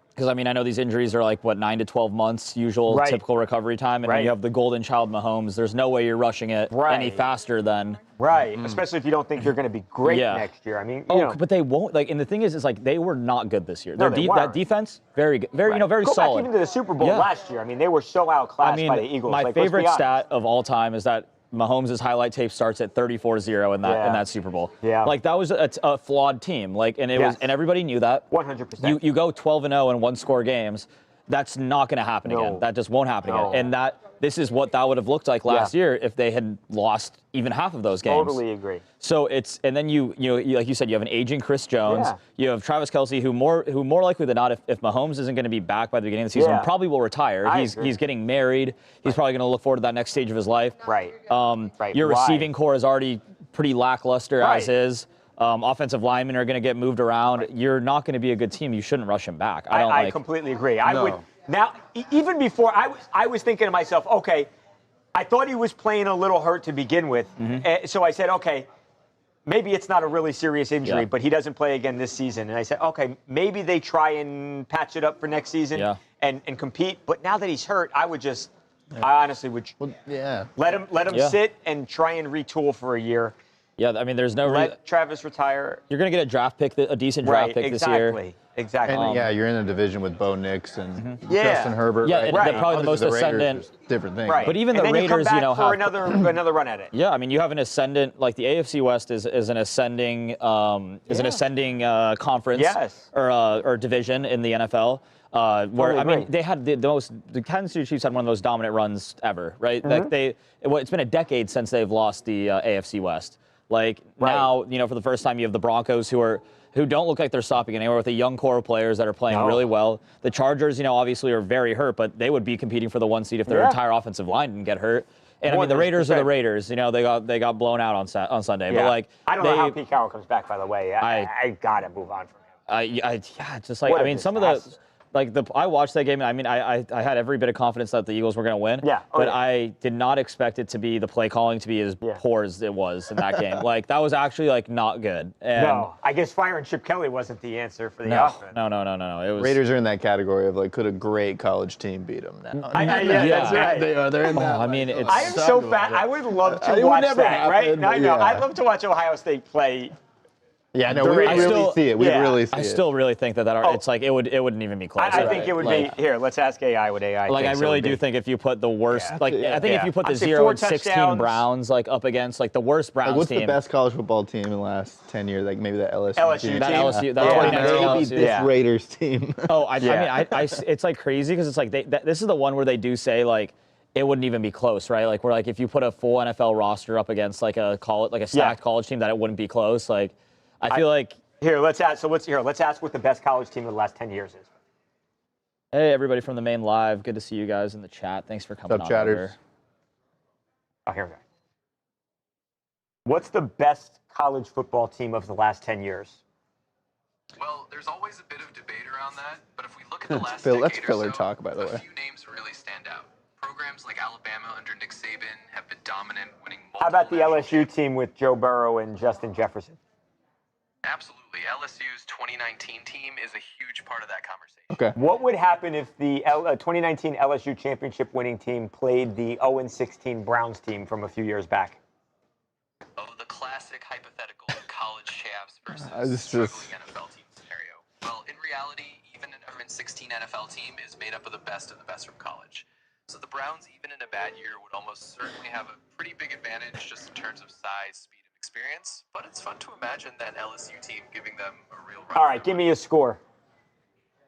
Because, I mean, I know these injuries are like, 9 to 12 months, usual typical recovery time. And then you have the golden child Mahomes. There's no way you're rushing it any faster than. Right, especially if you don't think you're going to be great next year. I mean, but they won't. Like, and the thing is like, they were not good this year. No, that defense, very good. Very, very Go solid. back even to the Super Bowl last year. I mean, they were so outclassed by the Eagles. My favorite stat of all time is that Mahomes' highlight tape starts at 34-0 in that Super Bowl. Yeah. Like, that was a flawed team. Like, and it was, and everybody knew that. 100%. You go 12-0 in one-score games. That's not going to happen again. That just won't happen again. And this is what that would have looked like last year if they had lost even half of those games. Totally agree. So and then you like you said, you have an aging Chris Jones. You have Travis Kelce, who more likely than not, if Mahomes isn't going to be back by the beginning of the season, probably will retire. He's getting married. He's probably going to look forward to that next stage of his life. Right. Your receiving core is already pretty lackluster as is. Offensive linemen are going to get moved around. You're not going to be a good team. You shouldn't rush him back. I completely agree. I would now even before I was thinking to myself, okay, I thought he was playing a little hurt to begin with, so I said, okay, maybe it's not a really serious injury, but he doesn't play again this season. And I said, okay, maybe they try and patch it up for next season and compete. But now that he's hurt, I honestly would let him sit and try and retool for a year. Yeah, I mean, there's no let Travis retire. You're going to get a draft pick, a decent draft pick this year. Exactly. And you're in a division with Bo Nix and Justin Herbert. Yeah, and they're probably the most ascendant. Different thing. But even the Raiders, you have another run at it. Yeah, I mean, you have an ascendant, like the AFC West is an ascending conference or division in the NFL. Where I mean, they had the Kansas City Chiefs had one of those dominant runs ever, right? Like it's been a decade since they've lost the AFC West. Like now, for the first time, you have the Broncos who don't look like they're stopping anywhere with a young core of players that are playing really well. The Chargers, obviously are very hurt, but they would be competing for the 1 seed if their entire offensive line didn't get hurt. And I mean, the Raiders are the Raiders. They got blown out on Sunday. Yeah. But like, I don't know how Pete Carroll comes back. By the way, I gotta move on from him. Just like some of the. I watched that game, and I mean, I had every bit of confidence that the Eagles were going to win. Yeah. But I did not expect it to be the play calling to be as poor as it was in that game. Like, that was actually not good. And no, I guess firing Chip Kelly wasn't the answer for the offense. No. It was Raiders are in that category of could a great college team beat them now? That's right. They are. They're in that. I mean, it's I am so bad. I would love to watch that. Right? No, I'd love to watch Ohio State play. Yeah, no, we really see it. We really see it. I still really think that it's like it wouldn't even be close. I think it would be here. Let's ask AI what AI. Like, thinks I really do think if you put the worst, I think if you put the 0-16 Browns up against the worst Browns what's team. the best college football team in the last 10 years? Like maybe that LSU team. That LSU, that 2019 this Raiders team. I mean, it's crazy because it's like this is the one where they do say it wouldn't even be close, right? Like, where if you put a full NFL roster up against a stacked college team, that it wouldn't be close. Like, I feel like. Here, let's ask what the best college team of the last 10 years is. Hey, everybody from the main live. Good to see you guys in the chat. Thanks for coming on. What's up, chatters? Oh, here we go. What's the best college football team of the last 10 years? Well, there's always a bit of debate around that, but if we look at the last That's decade or filler so, talk, by the way. a few names really stand out. Programs like Alabama under Nick Saban have been dominant, winning How about the multiple LSU team with Joe Burrow and Justin Jefferson? Absolutely. LSU's 2019 team is a huge part of that conversation. Okay. What would happen if the 2019 LSU championship winning team played the 0-16 Browns team from a few years back? Oh, the classic hypothetical college champs versus This is- struggling NFL team scenario. Well, in reality, even an 0-16 NFL team is made up of the best from college. So the Browns, even in a bad year, would almost certainly have a pretty big advantage just in terms of size, speed, and experience. But it's fun to imagine that LSU team giving them a real run. All right, give me a score.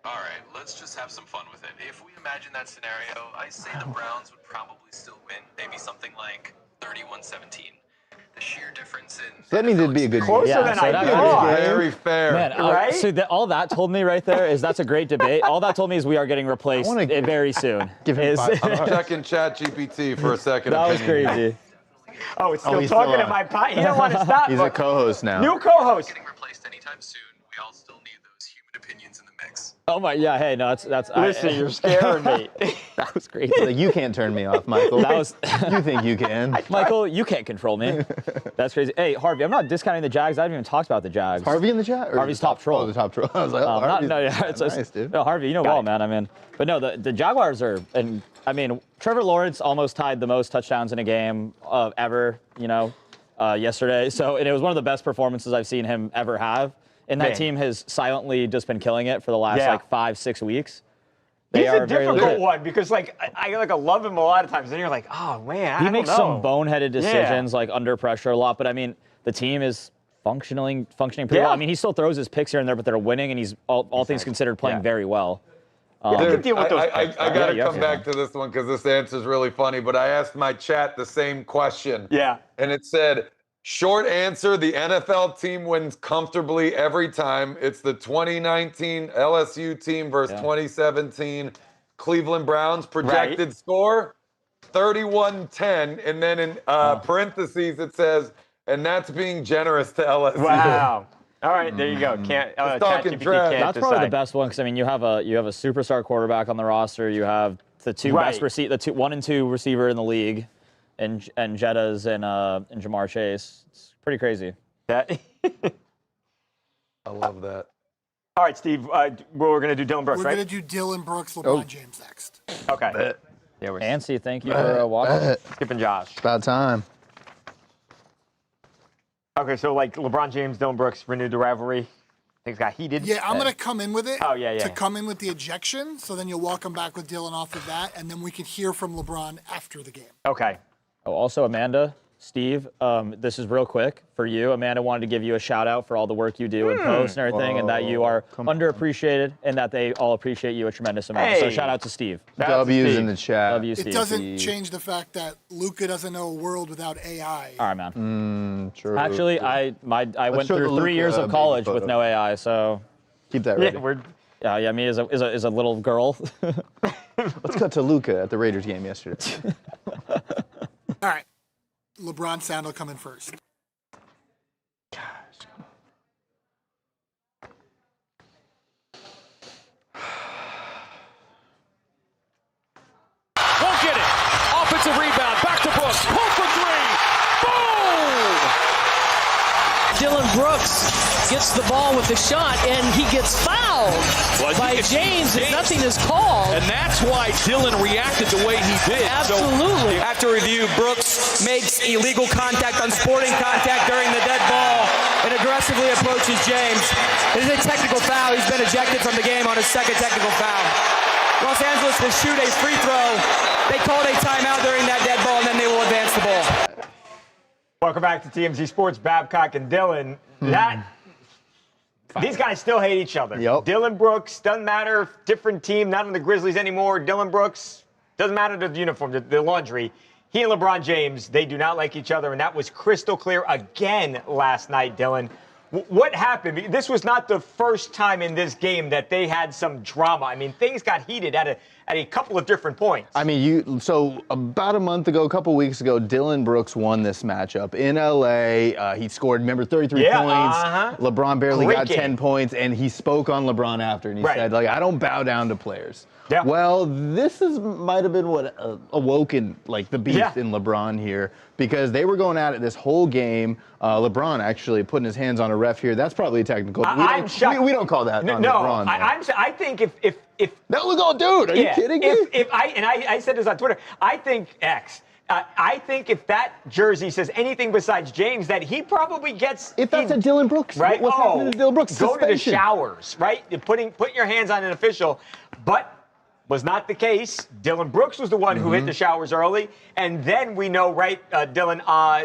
All right, let's just have some fun with it. If we imagine that scenario, I say the Browns would probably still win, maybe something like 31-17. The sheer difference in So that means it'd be a good game. Closer Yeah, than so I that- thought. Very fair. Man, Right? so all that told me right there is that's a great debate. All that told me is we are getting replaced wanna very soon. give him Is- 5 I'm checking ChatGPT for a second. that was opinion. crazy. Oh, it's still he's talking still to on. my pot. You don't want to stop. He's a but- co-host now. New co-host. getting replaced anytime soon. We all still need those human opinions in the mix. Oh my, yeah. Hey, no, that's. Listen, you're scaring me. That was crazy. Like, you can't turn me off, Michael. That was. You think you can? Michael, you can't control me. That's crazy. Hey, Harvey, I'm not discounting the Jags. I haven't even talked about the Jags. Harvey in the chat? Or Harvey's top troll. Oh, the top troll. I was like, oh, Not, Harvey's no, yeah, it's nice, dude. no, Harvey, you know well, man. I mean, but no, the Jaguars are, and I mean, Trevor Lawrence almost tied the most touchdowns in a game ever, yesterday. So, and it was one of the best performances I've seen him ever have. And that Man. team has silently just been killing it for the last Yeah. 5-6 weeks. They He's are a very difficult legit. one because, I love him a lot of times. Then you're like, oh man, I He don't makes know. some boneheaded decisions, like under pressure a lot. But I mean, the team is functioning pretty Yeah. well. I mean, he still throws his picks here and there, but they're winning, and he's all things considered playing Yeah. very well. I can Dude, deal with those I picks, got Yeah, to you have come to. back to this one because this answer is really funny. But I asked my chat the same question. Yeah. And it said, short answer, the NFL team wins comfortably every time. It's the 2019 LSU team versus 2017 Cleveland Browns. Projected score, 31-10. And then in parentheses, it says, and that's being generous to LSU. Wow. All right, there you go. Can't talking ChatGPT trash. can't That's probably the decide. best one because I mean you have a superstar quarterback on the roster. You have the two best Right. 1 and 2 receiver in the league, and Jettas and Jamar Chase. It's pretty crazy. That- I love that. All right, Steve. We're gonna do Dylan Brooks, We're right? going to do Dylan Brooks, LeBron James next. Okay. Yeah, we're Nancy, thank you for watching. skipping Josh. About time. Okay, so LeBron James, Dylan Brooks renewed the rivalry. Things got heated. Yeah, I'm going to come in with it. Oh, yeah. To come in with the ejection, so then you'll welcome back with Dylan off of that, and then we can hear from LeBron after the game. Okay. Oh, also Amanda, Steve, this is real quick for you. Amanda wanted to give you a shout out for all the work you do in post and everything, and that you are underappreciated, and that they all appreciate you a tremendous amount. So Hey. shout out to Steve. Shout out to W's Steve. in the chat. Love you, It Steve. doesn't change the fact that Luka doesn't know a world without AI. All right, man. True. Actually, I went show through the 3 years Luka of college baby with photo. no AI, so Keep that Yeah, ready. we're yeah, me as a little girl. Let's cut to Luka at the Raiders game yesterday. All right. LeBron sound will come in first. Won't get it. Offensive rebound. Back to Brooks. Pull for three. Boom! Dylan Brooks gets the ball with the shot, and he gets fouled by James, and nothing is called. And that's why Dylan reacted the way he did. Absolutely. After review, Brooks makes illegal contact on sporting contact during the dead ball and aggressively approaches James. It is a technical foul. He's been ejected from the game on his second technical foul. Los Angeles will shoot a free throw. They called a timeout during that dead ball, and then they will advance the ball. welcome back to TMZ Sports. Babcock and Dylan. These guys still hate each other. Yep. Dylan Brooks, doesn't matter, different team, not on the Grizzlies anymore. Dylan Brooks, doesn't matter the uniform, the laundry. He and LeBron James, they do not like each other, and that was crystal clear again last night, Dylan. What happened? This was not the first time in this game that they had some drama. I mean, things got heated at a couple of different points. I mean, so about a month ago, a couple weeks ago, Dillon Brooks won this matchup in LA. He scored, remember, 33 points. LeBron barely got 10 points, and he spoke on LeBron after, and he said, like, I don't bow down to players. Yeah. Well, this might have been what awoken like the beast in LeBron here, because they were going at it this whole game. LeBron actually putting his hands on a ref here. That's probably technical. I'm shocked. We don't call that on LeBron. I think if that was all, dude. Are you kidding me? I said this on Twitter. I think I think if that jersey says anything besides James, that he probably gets. If that's a Dillon Brooks, right? What's happening to Dillon Brooks? Go to the showers, right? Putting your hands on an official, but was not the case. Dillon Brooks was the one who hit the showers early, and then we know, right, Dylan,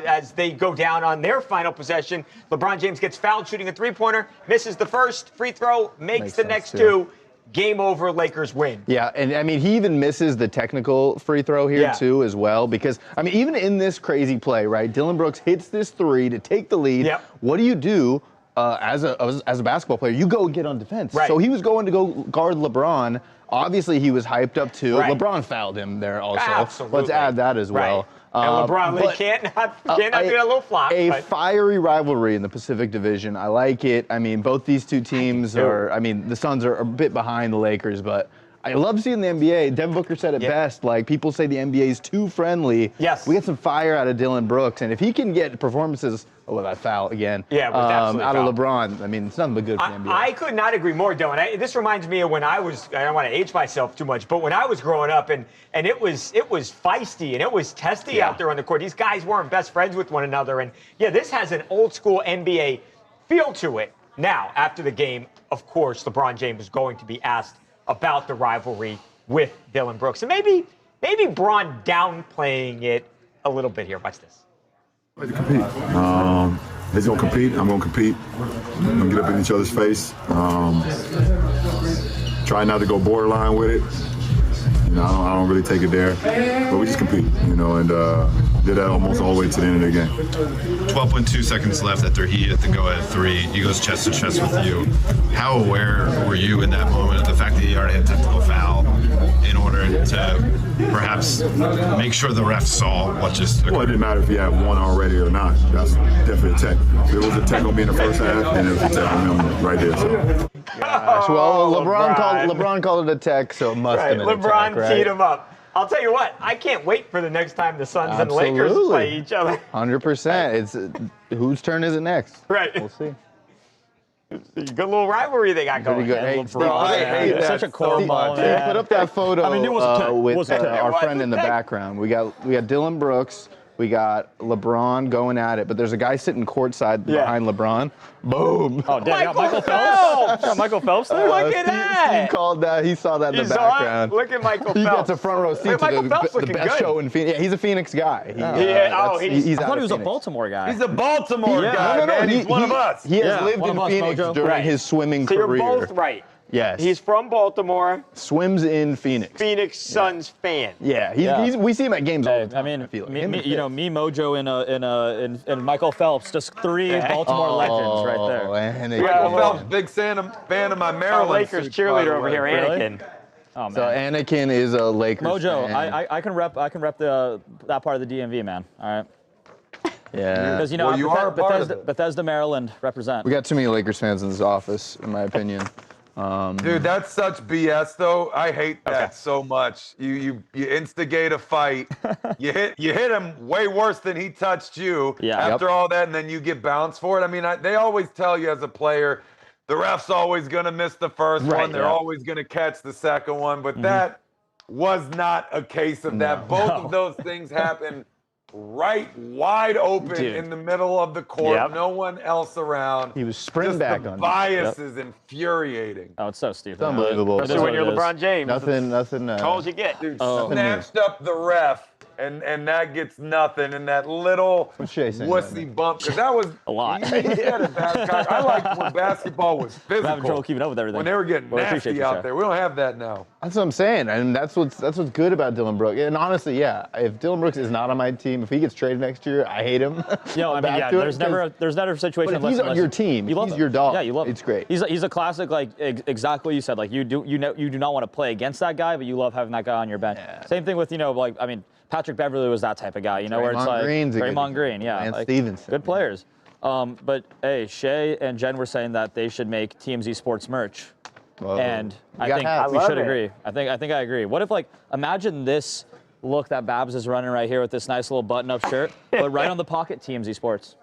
as they go down on their final possession, LeBron James gets fouled shooting a three-pointer, misses the first free throw, makes the next two. Game over, Lakers win. Yeah, and I mean, he even misses the technical free throw here too as well, because, I mean, even in this crazy play, right, Dillon Brooks hits this three to take the lead. Yep. What do you do as a basketball player? You go get on defense. Right. So he was going to go guard LeBron. Obviously, he was hyped up too. Right. LeBron fouled him there also. Absolutely. Let's add that as well. And LeBron can't not do that little flop. Fiery rivalry in the Pacific Division. I like it. I mean, both these two teams are, I mean, the Suns are a bit behind the Lakers, but I love seeing the NBA. Devin Booker said it best. Like, people say the NBA is too friendly. Yes. We get some fire out of Dillon Brooks, and if he can get performances, that foul again. Yeah, it was absolutely out foul. of LeBron. I mean, it's nothing but good for the NBA. I could not agree more, Dylan. This reminds me of when I don't want to age myself too much, but when I was growing up, and it was feisty and it was testy out there on the court. These guys weren't best friends with one another, and this has an old school NBA feel to it. Now, after the game, of course, LeBron James is going to be asked about the rivalry with Dillon Brooks, and maybe Bron downplaying it a little bit here. Watch this. To compete. He's gonna compete. I'm gonna compete. I'm gonna get up in each other's face. Try not to go borderline with it. You know, I don't really take it there, but we just compete. You know, and did that almost all the way to the end of the game. 12.2 seconds left after he hit the go-ahead three. He goes chest to chest with you. How aware were you in that moment of the fact that he already had a technical foul in order to perhaps make sure the ref saw what just occurred? Well, it didn't matter if he had one already or not. That's definitely a tech. If it was a tech on me in the first half, then it was a tech on him right there. So. Gosh, well, LeBron called it a tech, so it must have been a tech, LeBron teed him up. I'll tell you what, I can't wait for the next time the Suns and Lakers play each other. 100%. It's whose turn is it next? Right. We'll see. Good little rivalry they got going. Pretty good. Hey, such a cool ball, Steve, put up that photo with our our friend in the background. We got Dillon Brooks. We got LeBron going at it, but there's a guy sitting courtside behind LeBron. Boom. Oh, damn. Michael Phelps. Got Michael Phelps there? Look at that. Steve called that. He saw that in the background. Look at Michael Phelps. He gets a front row seat to the best show in Phoenix. Yeah, he's a Phoenix guy. I thought he was a Baltimore guy. He's a Baltimore guy, man. He's one of us. He has lived in Phoenix during his swimming career. So you're both right. Yes. He's from Baltimore. Swims in Phoenix. Phoenix Suns fan. Yeah, we see him at games all the time. I mean, me, Mojo, and Michael Phelps, just three Baltimore legends right there. Michael Phelps, big fan of my Maryland Lakers cheerleader over here, Anakin. Oh, man. So Anakin is a Lakers Mojo, fan. I can rep that part of the DMV, man. All right. Yeah. Because you are a part of it. Bethesda, Maryland, represent. We got too many Lakers fans in this office, in my opinion. Dude, that's such BS, though. I hate that so much. You instigate a fight. you hit him way worse than he touched you. Yeah. After all that, and then you get bounced for it. I mean, they always tell you as a player, the ref's always going to miss the first one. They're always going to catch the second one. But that was not a case of that. Both of those things happened right wide open in the middle of the court. No one else around. He was sprinting back on. The bias is infuriating. Oh, it's so stupid. It's unbelievable. Especially when you're LeBron James. Nothing. Calls you get. Dude, snatched up the ref and that gets nothing, and that little What's Shay saying wussy bump, because that was a lot. He had a Babcock. I liked when basketball was I'm having trouble physical. keeping up with everything. When they were getting Well, I appreciate nasty you, out Shay. there. We don't have that now. That's what I'm saying, and that's what's good about Dylan Brooks. And honestly, yeah, if Dylan Brooks is not on my team, if he gets traded next year, I hate him. Yo, I mean, yeah, there's never a situation. But if he's on your team, you love he's him. your dog. Yeah, you love him. It's great. He's a classic, like exactly what you said. Like you do not want to play against that guy, but you love having that guy on your bench. Yeah. Same thing with like I mean, Patrick Beverly was that type of guy. You know, where it's like Draymond Green, yeah, Lance like, Stevenson. good players. But hey, Shay and Jen were saying that they should make TMZ Sports merch. Whoa. And You I got think hats. we I should love it. agree. I think I agree. What if imagine this look that Babs is running right here with this nice little button-up shirt, but right on the pocket, TMZ Sports.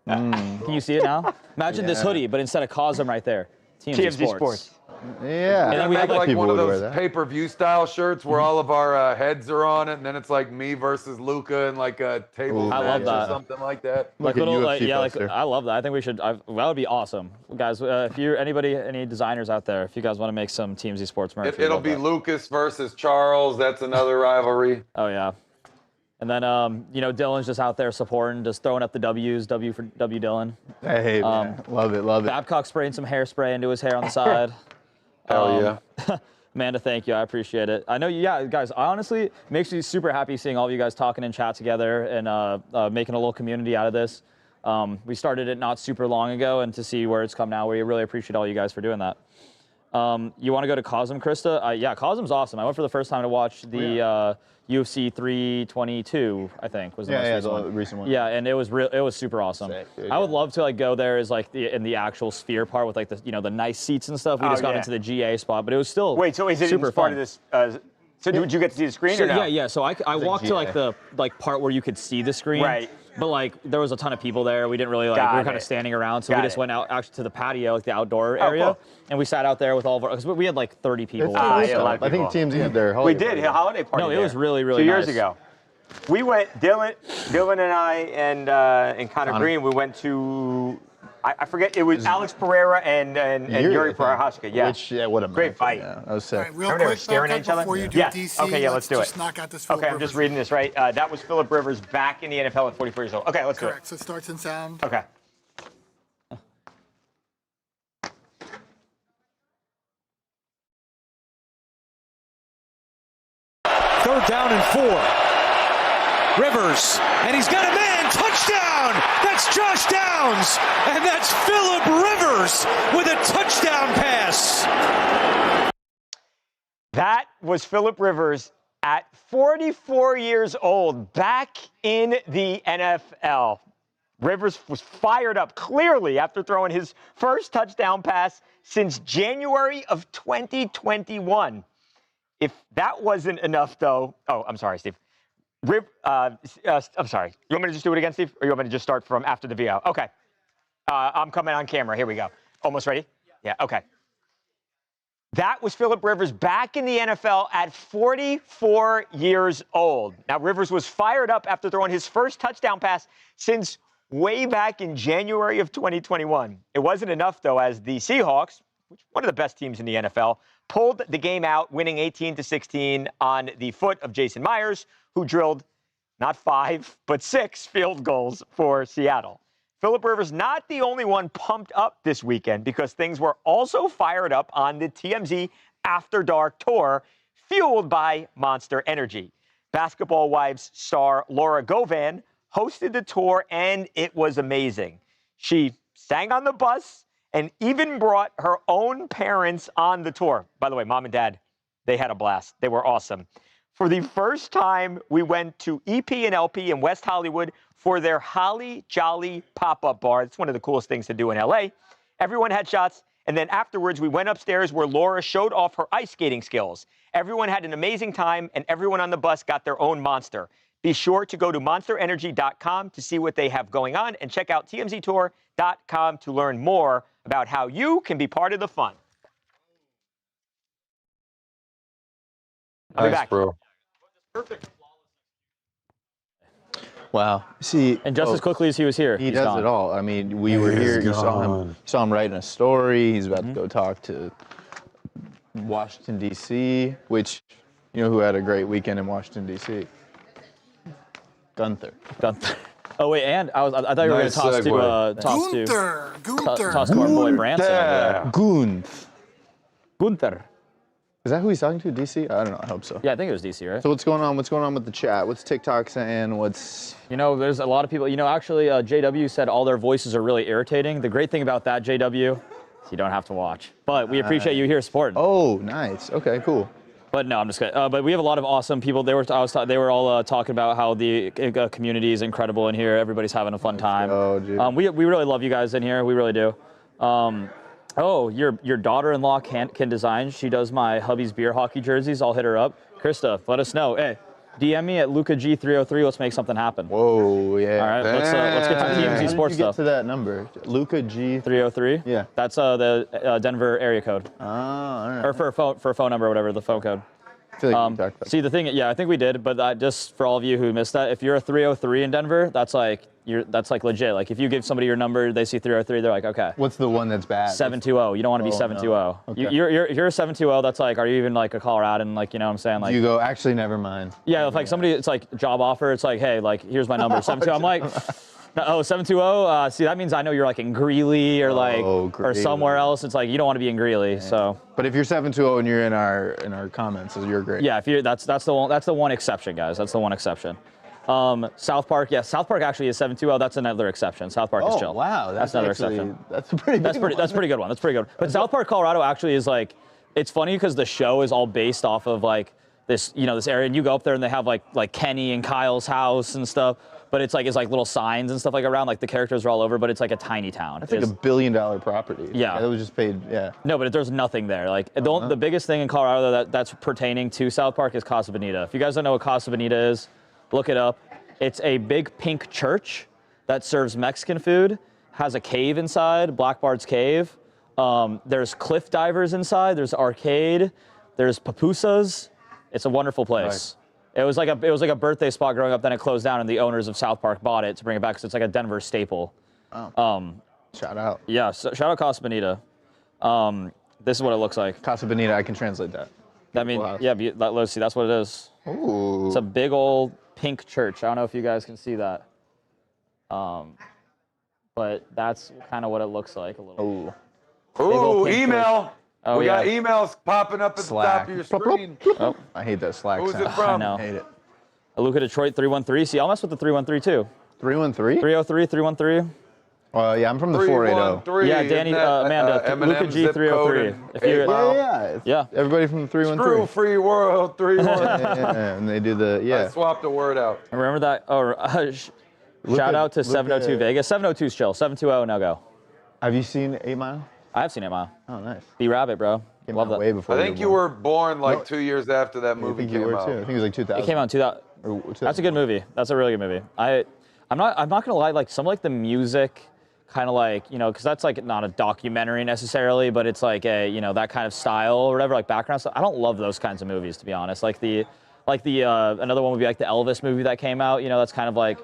Can you see it now? Imagine this hoodie, but instead of Cosm right there, TMZ Sports. Yeah. And then we we have, make like people one of would wear those that. pay-per-view style shirts where all of our heads are on it, and then it's like me versus Luca and like a table I match love that. or something like that. Like Like a little, UFC poster. I love that. I think we should. That would be awesome, guys. If you any designers out there, if you guys want to make some TMZ Sports merch, It'll be Lucas versus Charles. That's another rivalry. Oh yeah. And then Dylan's just out there supporting, just throwing up the W's. W for W Dylan. Hey, man. Love it. Babcock spraying some hairspray into his hair on the side. Hell yeah. Amanda, thank you. I appreciate it. I know, guys, honestly, it makes me super happy seeing all of you guys talking in chat together and making a little community out of this. We started it not super long ago, and to see where it's come now, we really appreciate all you guys for doing that. You want to go to Cosm, Krista? Yeah, Cosm's awesome. I went for the first time to watch the UFC 322, I think, was the most recent one. The recent one. Yeah, and it was super awesome. Sick, dude, I would love to go there as in the actual sphere part with the nice seats and stuff. We just got into the GA spot, but it was still Wait, so is it super part fun. of this? So did you get to see the screen or no? Yeah. So I walked to the part where you could see the screen. Right. But there was a ton of people there. We didn't really we were kind of standing around, so we just went out actually to the patio, the outdoor area, cool. and we sat out there with all of our because we had 30 people. I people. think TMZ had their We holiday did a party. holiday party. No, it there was really, really 2 years nice. ago. We went. Dylan and I and Connor Green. We went to. I forget. It was Alex Pereira and Yuri Prochazka. Yeah. Which, what a great match, fight. Yeah, that was sick. All right, real Remember they were quick, staring at Babcock, each other? before you do Yeah. DC, Okay, yeah, let's do it. just knock out this Phillip Okay, I'm just Rivers. reading this right. That was Phillip Rivers back in the NFL at 44 years old. Okay, let's do it. Correct, so it starts in sound. Okay. Third down and 4. Rivers, and he's got a man. Touchdown! That's Josh Downs, and that's Phillip Rivers with a touchdown pass. That was Phillip Rivers at 44 years old, back in the NFL. Rivers was fired up clearly after throwing his first touchdown pass since January of 2021. If that wasn't enough, though, I'm sorry, Steve. I'm sorry. You want me to just do it again, Steve? Or you want me to just start from after the VO? Okay. I'm coming on camera. Here we go. Almost ready? Yeah, okay. That was Phillip Rivers back in the NFL at 44 years old. Now, Rivers was fired up after throwing his first touchdown pass since way back in January of 2021. It wasn't enough, though, as the Seahawks, which one of the best teams in the NFL, pulled the game out, winning 18-16 on the foot of Jason Myers, who drilled not 5, but 6 field goals for Seattle. Phillip Rivers not the only one pumped up this weekend because things were also fired up on the TMZ After Dark tour, fueled by Monster Energy. Basketball Wives star Laura Govan hosted the tour, and it was amazing. She sang on the bus and even brought her own parents on the tour. By the way, mom and dad, they had a blast. They were awesome. For the first time, we went to EP and LP in West Hollywood for their Holly Jolly pop-up bar. It's one of the coolest things to do in LA. Everyone had shots, and then afterwards, we went upstairs where Laura showed off her ice skating skills. Everyone had an amazing time, and everyone on the bus got their own monster. Be sure to go to monsterenergy.com to see what they have going on, and check out tmztour.com to learn more about how you can be part of the fun. I'll be back. Bro. Wow. See, And just as quickly as he was here, he he's does gone. it all. I mean, we were here. You saw him writing a story. He's about to go talk to Washington, D.C., which, you know who had a great weekend in Washington, D.C.? Gunther. Oh wait, and I thought you were going to toss to our boy Branson over there. Gunther. Is that who he's talking to? DC? I don't know. I hope so. Yeah, I think it was DC, right? So what's going on? What's going on with the chat? What's TikTok saying? What's... There's a lot of people. Actually, JW said all their voices are really irritating. The great thing about that, JW, is you don't have to watch. But we appreciate you here supporting. Oh, nice. Okay, cool. But no, I'm just kidding. But we have a lot of awesome people. They were all talking about how the community is incredible in here. Everybody's having a fun time. Oh, dude. We really love you guys in here. We really do. Your daughter-in-law can design. She does my hubby's beer hockey jerseys. I'll hit her up. Krista, let us know. Hey, DM me at LucaG303. Let's make something happen. Whoa, yeah. All right, let's get to TMZ Sports stuff. stuff. To that number, LucaG303. Yeah. That's the Denver area code. Oh, all right. Or for a phone number or whatever, the phone code. I feel like we talked about See, the thing, I think we did, but just for all of you who missed that, if you're a 303 in Denver, that's like legit. Like if you give somebody your number, they see 303, they're like, okay. What's the one that's bad? 720. You don't want to be 720. No. Okay. You're a 720. That's like, are you even like a Coloradan? Like, you know what I'm saying? Like you go, actually, never mind. Yeah, if like somebody, it's like job offer. It's like, hey, like here's my number, 720. I'm like, 720. See, that means I know you're like in Greeley or like or somewhere else. It's like you don't want to be in Greeley. Yeah. So. But if you're 720 and you're in our comments, you're great. Yeah, if you're that's the one exception, guys. That's the one exception. South Park, South Park actually is 720. That's another exception. South Park is chill. Wow, that's another exception. That's a pretty. That's pretty good one. That's pretty good. But South Park, Colorado, actually is like, it's funny because the show is all based off of like this, this area, and you go up there and they have like Kenny and Kyle's house and stuff. But it's like little signs and stuff like around, like the characters are all over, but it's like a tiny town. That's like $1 billion property. Yeah. That was just paid, yeah. No, but there's nothing there. Like the biggest thing in Colorado that's pertaining to South Park is Casa Bonita. If you guys don't know what Casa Bonita is, look it up. It's a big pink church that serves Mexican food, has a cave inside, Black Bard's Cave. There's cliff divers inside, there's arcade, there's pupusas. It's a wonderful place. Right. It was like a birthday spot growing up. Then it closed down, and the owners of South Park bought it to bring it back because it's like a Denver staple. Oh. Shout out. Yeah. So shout out Casa Bonita. This is what it looks like. Casa Bonita. I can translate that. Let's see. That's what it is. Ooh. It's a big old pink church. I don't know if you guys can see that. But that's kind of what it looks like a little. Ooh, email. Church. Oh, we got emails popping up at Slack. the top of your screen. Oh, I hate that Slack. Who's sound. it from? I know. I hate it. Luca Detroit 313. See, I'll mess with the 313 too. 313? 303, 313. Yeah, I'm from the 480. Yeah, Danny, Amanda, Luca G 303. Yeah. Everybody from the 313. Screw free world 313. Yeah, and they do I swapped the word out. Remember that? Shout out to 702 Vegas. 702's chill. 720 no go. Have you seen 8 Mile? I have seen 8 Mile. Oh, nice. B-Rabbit, bro. Love that. Way before I think you were born like 2 years after that movie came out. Too. I think it was like 2000. It came out in 2000. That's a good movie. That's a really good movie. I'm not gonna lie. Like some like the music, kind of like because that's like not a documentary necessarily, but it's like a that kind of style or whatever, like background stuff. I don't love those kinds of movies, to be honest. Like the another one would be like the Elvis movie that came out. That's kind of like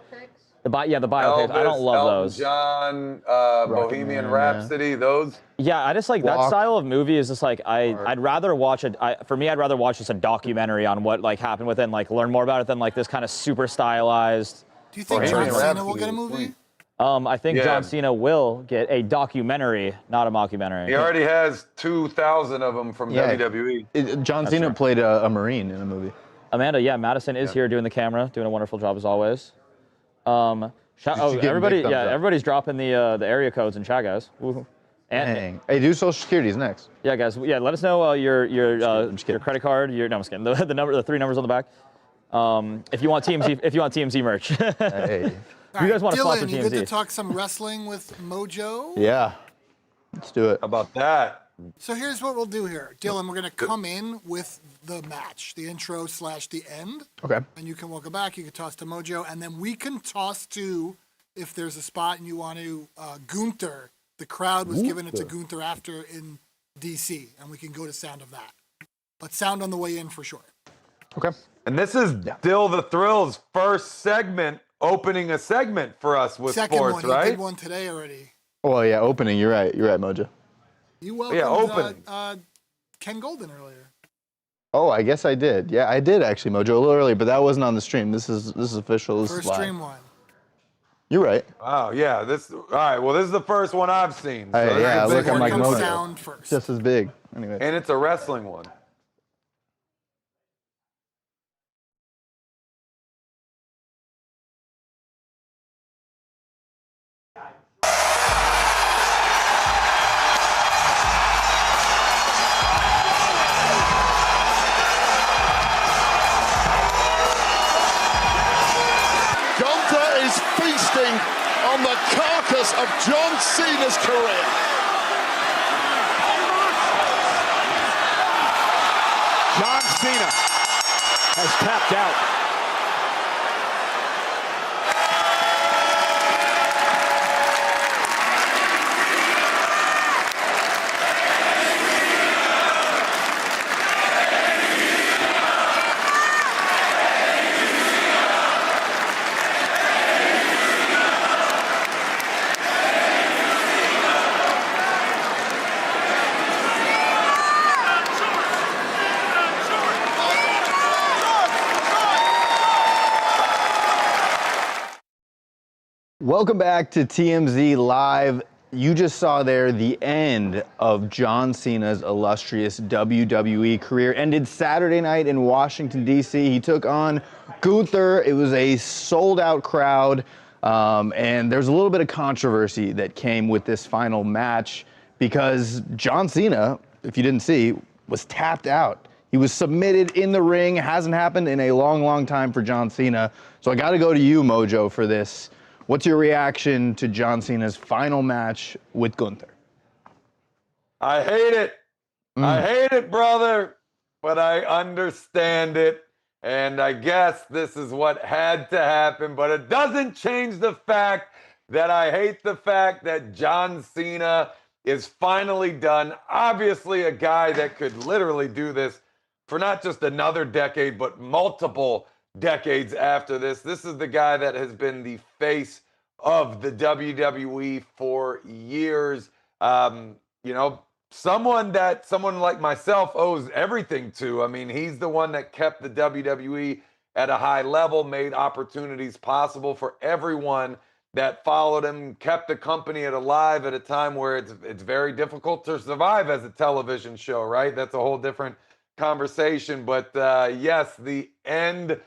the biopic. Elvis, I don't love those. John, Bohemian Rhapsody, those. Yeah, I just like that style of movie is just like I'd rather watch it. I'd rather watch just a documentary on what like happened with it and like learn more about it than like this kind of super stylized. Do you think John Cena will get a movie? I think John Cena will get a documentary, not a mockumentary. He already has 2,000 of them from WWE. John Cena played a Marine in a movie. Amanda, Madison is here doing the camera, doing a wonderful job as always. Everybody's dropping the area codes in chat, guys. Woo-hoo. Hey, do Social Security's next. Yeah, guys. Yeah, let us know your credit card. No, I'm just kidding. The 3 numbers on the back. If you want TMZ merch. Hey. You guys want to sponsor Dylan, TMZ? you good to talk some wrestling with Mojo? Yeah, let's do it. How about that? So here's what we'll do here. Dylan, we're going to come in with the match, the intro / the end. Okay. And you can welcome back. You can toss to Mojo. And then we can toss to, if there's a spot and you want to, Gunther. The crowd was giving it to Gunther after in D.C. And we can go to sound of that. But sound on the way in for sure. Okay. And this is Dill the Thrill's first segment, opening a segment for us with Second sports, one, right? He did one today already. Well, yeah, opening. You're right, Mojo. You welcomed open. Ken Golden earlier. Oh, I guess I did. Yeah, I did actually, Mojo, a little early, but that wasn't on the stream. This is official. This is First live. stream one. You're right. Oh, yeah. All right. Well, this is the first one I've seen. So Hey, yeah, look, I'm like Mojo. Sound first. Just as big. Anyway. And it's a wrestling one. Gunther is feasting on the carcass of John Cena's career. John Cena has tapped out. Welcome back to TMZ Live. You just saw there the end of John Cena's illustrious WWE career. Ended Saturday night in Washington, D.C. He took on Gunther. It was a sold-out crowd, and there's a little bit of controversy that came with this final match because John Cena, if you didn't see, was tapped out. He was submitted in the ring. Hasn't happened in a long, long time for John Cena. So I got to go to you, Mojo, for this. What's your reaction to John Cena's final match with Gunther? I hate it. I hate it, brother, but I understand it. And I guess this is what had to happen, but it doesn't change the fact that I hate the fact that John Cena is finally done. Obviously, a guy that could literally do this for not just another decade, but multiple decades after this. This is the guy that has been the face of the WWE for years. You know, someone like myself owes everything to. I mean, he's the one that kept the WWE at a high level, made opportunities possible for everyone that followed him, kept the company alive at a time where it's very difficult to survive as a television show, right? That's a whole different conversation. But yes, the end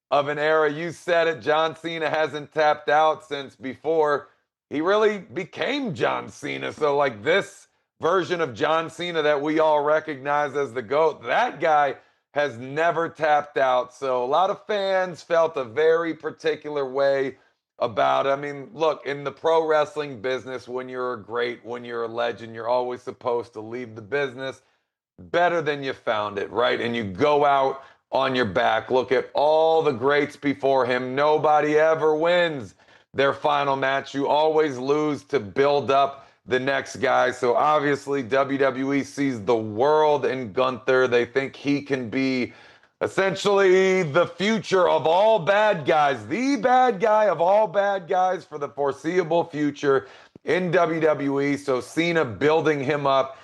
of an era. You said it. John Cena hasn't tapped out since before he really became John Cena. So like this version of John Cena that we all recognize as the GOAT, that guy has never tapped out. So a lot of fans felt a very particular way about it. I mean, look, in the pro wrestling business, when you're a great, when you're a legend, you're always supposed to leave the business better than you found it, right? And you go out on your back. Look at all the greats before him. Nobody ever wins their final match. You always lose to build up the next guy. So obviously WWE sees the world in Gunther. They think he can be essentially the future of all bad guys, the bad guy of all bad guys for the foreseeable future in WWE. So Cena building him up,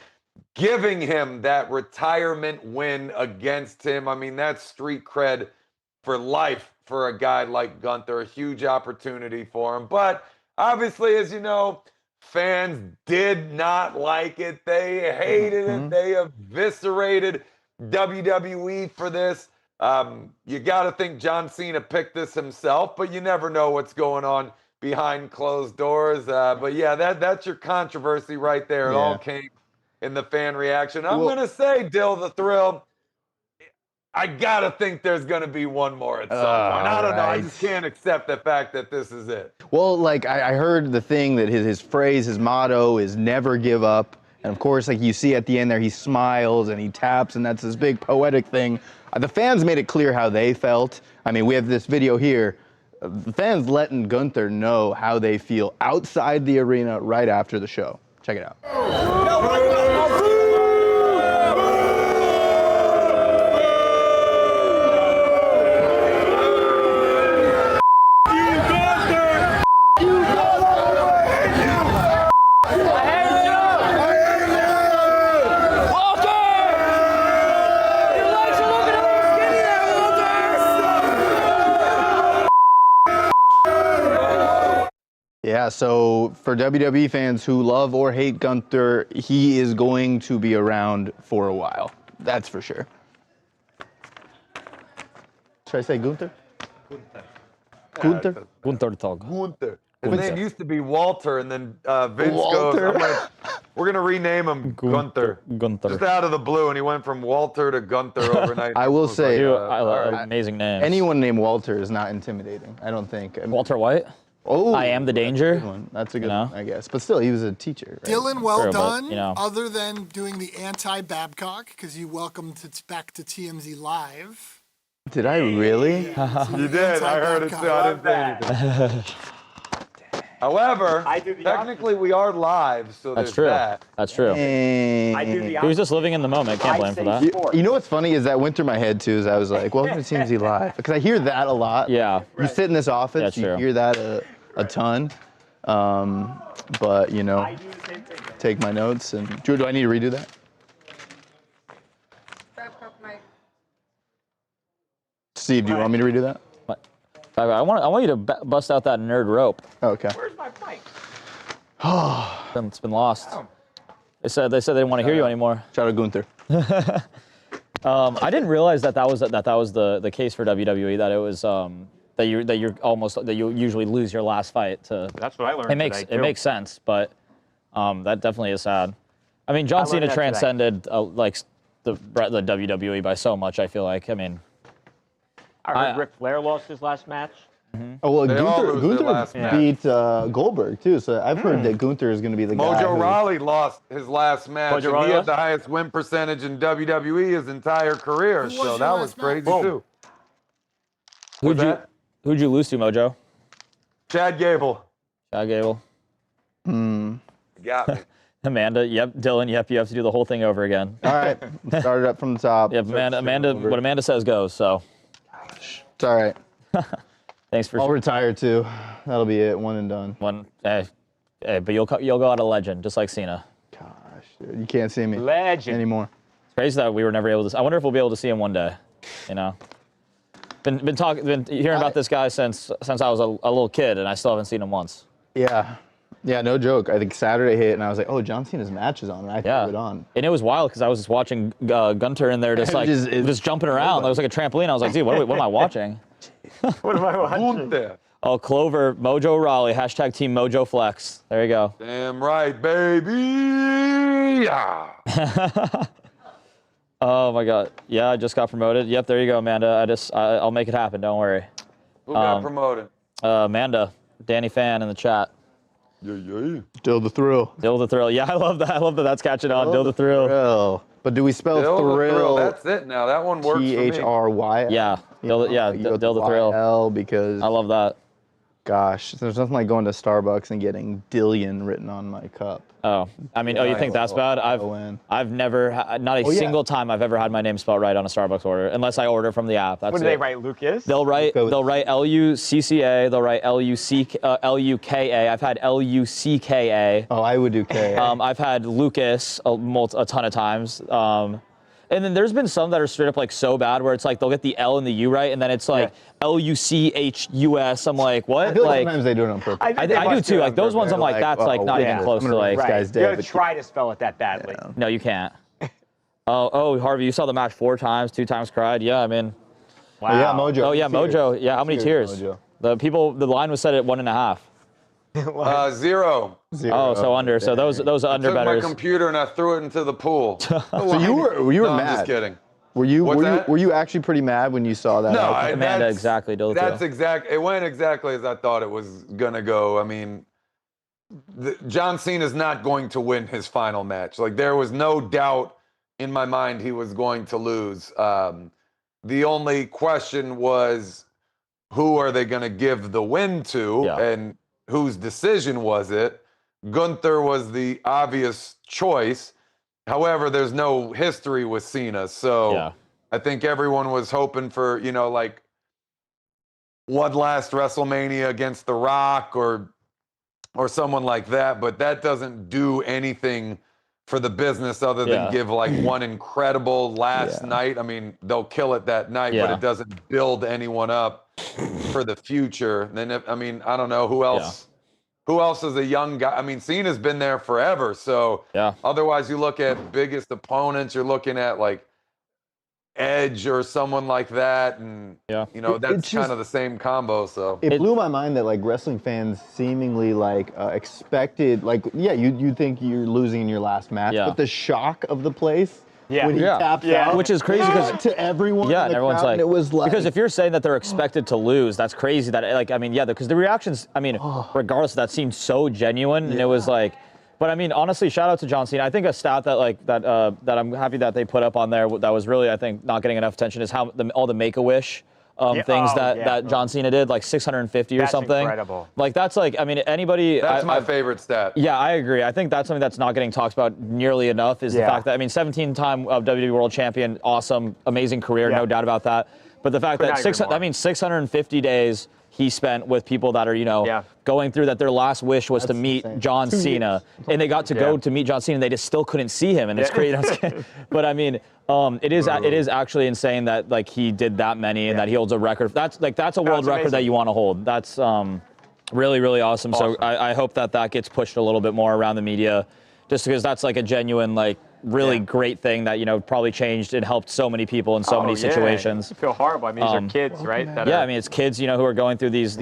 giving him that retirement win against him. I mean, that's street cred for life for a guy like Gunther. A huge opportunity for him. But obviously, as you know, fans did not like it. They hated it. They eviscerated WWE for this. You got to think John Cena picked this himself, but you never know what's going on behind closed doors. But yeah, that's your controversy right there. It all came in the fan reaction. I'm going to say, Dill the Thrill, I got to think there's going to be one more at some point. I don't know. I just can't accept the fact that this is it. Well, like I heard the thing that his phrase, his motto is never give up. And of course, like you see at the end there, he smiles and he taps, and that's this big poetic thing. The fans made it clear how they felt. I mean, we have this video here. The fans letting Gunther know how they feel outside the arena right after the show. Check it out. Your legs are Yeah, so for WWE fans who love or hate Gunther, he is going to be around for a while. That's for sure. Should I say Gunther? Gunther? Gunther Tog. Gunther. His name used to be Walter, and then Vince Walter. goes, we're going to rename him Gunther. Gunther. Just out of the blue, and he went from Walter to Gunther overnight. I will say, amazing names. anyone named Walter is not intimidating, I don't think. Walter White? Oh, I am the danger. Good one. That's a good one, I guess. But still, he was a teacher. Right? Dylan, well Sure, but, done. you know. Other than doing the anti-Babcock, because you welcomed it back to TMZ Live. Did I really? You did. I heard it too. I didn't say anything. However, technically we are live, so That's there's true. that. That's true. He was just living in the moment. Can't blame him for that. You know what's funny is that went through my head too. Is I was like, "Welcome to TMZ Live," because I hear that a lot. Yeah. You sit in this office, you true. hear that a ton. But you know, take my notes and do I need to redo that? Steve, do you want me to redo that? I want you to bust out that nerd rope. Okay. Where's my mic? It's been lost. They said they didn't want to hear you anymore. Shout out Gunther. I didn't realize that was the case for WWE. That it was that you usually lose your last fight to. That's what I learned. It makes sense, but that definitely is sad. I mean, John Cena transcended like the WWE by so much. I feel like. I mean. I heard Ric Flair lost his last match. Oh well, They all lose their Gunther last match. beat Goldberg too. So I've heard that Gunther is going to be the guy. Mojo who- Rawley lost his last match, Mojo and Rawley he had lost? the highest win percentage in WWE his entire career. Who was So your that last was match? crazy Boom. too. Who'd you lose to, Mojo? Chad Gable. Chad Gable. Got me. Amanda. Yep. Dylan. Yep. You have to do the whole thing over again. All right, start it up from the top. Yep. Amanda. What Amanda says goes. So. It's all right. Thanks for. I'll retire too. That'll be it. One and done. Hey, but you'll go out a legend, just like Cena. Gosh, dude, you can't see me Legend. anymore. It's crazy that we were never able to. I wonder if we'll be able to see him one day. You know. Been hearing about this guy since I was a little kid, and I still haven't seen him once. Yeah, no joke. I think Saturday hit, and I was like, "Oh, John Cena's match is on," and I threw it on. And it was wild because I was just watching Gunther in there, just like just jumping around. It was like a trampoline. I was like, "Dude, what am I watching?" What am I watching? Gunther. Oh, Clover, Mojo Rawley, hashtag Team Mojo Flex. There you go. Damn right, baby. Yeah. Oh my God. Yeah, I just got promoted. Yep, there you go, Amanda. I'll make it happen. Don't worry. Who got promoted? Amanda, Danny Fan in the chat. Yeah. Still the thrill. Dill the Thrill. Yeah, I love that. I love that. That's catching on. Dill the Thrill. But do we spell Dill the thrill? That's it now. That one works for me. THRY. Yeah. Dill the Thrill. YL because I love that. gosh, there's nothing like going to Starbucks and getting Dillion written on my cup. Oh, I mean, you think that's bad? I've never, not a single time I've ever had my name spelled right on a Starbucks order, unless I order from the app. That's What do they write, Lucas? They'll write L-U-C-C-A. They'll write L-U-K-A. I've had L-U-C-K-A. Oh, I would do K. I've had Lucas a ton of times. And then there's been some that are straight up like so bad where it's like they'll get the L and the U right, and then it's like L-U-C-H-U-S. I'm like, what? I feel like sometimes they do it on purpose. I do too. Like those ones, I'm like, that's like not even close to like. Right. guy's You dead, gotta but try to spell it that badly. No, you can't. Oh, Harvey, you saw the match 4 times, 2 times cried. Yeah, I mean. Wow. Oh, yeah, Mojo. Oh yeah, Mojo. Yeah, how many tears? Mojo. The line was set at 1.5. 0. Oh, so under. So those are under I took my betters. computer and I threw it into the pool. So you were No, mad. I'm just kidding. Were you What's that? were you actually pretty mad when you saw that? No, outcome? Amanda, exactly. That's exact. It went exactly as I thought it was gonna go. I mean, John Cena's not going to win his final match. Like there was no doubt in my mind he was going to lose. The only question was, who are they gonna give the win to, and whose decision was it? Gunther was the obvious choice. However, there's no history with Cena, so I think everyone was hoping for, like one last WrestleMania against The Rock or someone like that, but that doesn't do anything for the business other than give like one incredible last night. I mean, they'll kill it that night, but it doesn't build anyone up for the future. Then, I don't know who else who else is a young guy? I mean, Cena's been there forever. So otherwise you look at biggest opponents, you're looking at like Edge or someone like that. And, you know, that's kind of the same combo. So it blew my mind that like wrestling fans seemingly like expected, like, you'd think you're losing in your last match, but the shock of the place when he taps out, which is crazy because to everyone, and everyone's crowd, like, it was like, because if you're saying that they're expected to lose, that's crazy. That like, I mean, because the reactions, I mean, regardless, that seemed so genuine, and it was like. But I mean, honestly, shout out to John Cena. I think a stat that that I'm happy that they put up on there that was really, I think, not getting enough attention is how all the Make-A-Wish things that John Cena did, like 650 or something. Incredible. Like that's like, I mean, anybody. That's my favorite stat. Yeah, I agree. I think that's something that's not getting talked about nearly enough is the fact that, I mean, 17-time WWE World Champion, awesome, amazing career, no doubt about that. But the fact that 650 days he spent with people that are, you know, going through that their last wish was to meet John Cena. And they got to go to meet John Cena and they just still couldn't see him. And it's crazy. But I mean, it is actually insane that like he did that many and that he holds a record. That's a world record that you want to hold. That's really, really awesome. So I hope that gets pushed a little bit more around the media just because that's like a genuine, like, really great thing that, you know, probably changed and helped so many people in so many situations. You feel horrible. I mean, these are kids, right? I mean, it's kids, you know, who are going through these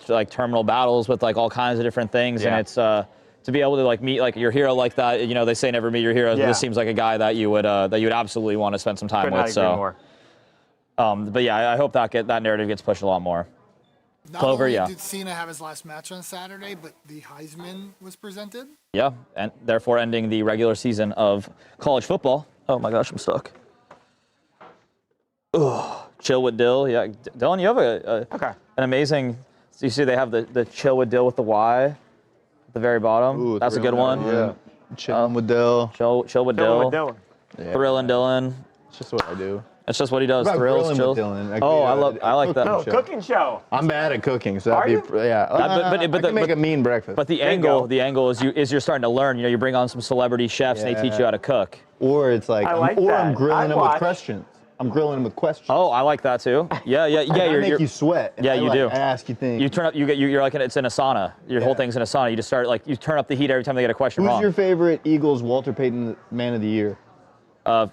like terminal battles with like all kinds of different things, and it's to be able to like meet like your hero like that. You know, they say never meet your hero. This seems like a guy that you would absolutely want to spend some time with. So, but yeah, I hope that narrative gets pushed a lot more. Not only did Cena have his last match on Saturday, but the Heisman was presented. Yeah, and therefore ending the regular season of college football. Oh my gosh, I'm stuck. Ugh, chill with Dill. Yeah, Dylan, you have an amazing. So you see, they have the chill with Dill with the Y at the very bottom. Ooh, that's a good one. Yeah, chilling with Dill. Chill with Dill. Yeah. Thrill and Dylan. It's just what I do. It's just what he does. Thrills, chill. I like that. No, cooking show. I'm bad at cooking, so that'd be I can make a mean breakfast. But the angle is you're starting to learn. You know, you bring on some celebrity chefs and they teach you how to cook. Or it's like, I'm grilling them with questions. I'm grilling them with questions. Oh, I like that too. Yeah. I make you sweat. Yeah, you do. I ask you things. You turn up. You're like it's in a sauna. Your whole thing's in a sauna. You just start like you turn up the heat every time they get a question wrong. Who's your favorite Eagles Walter Payton Man of the Year?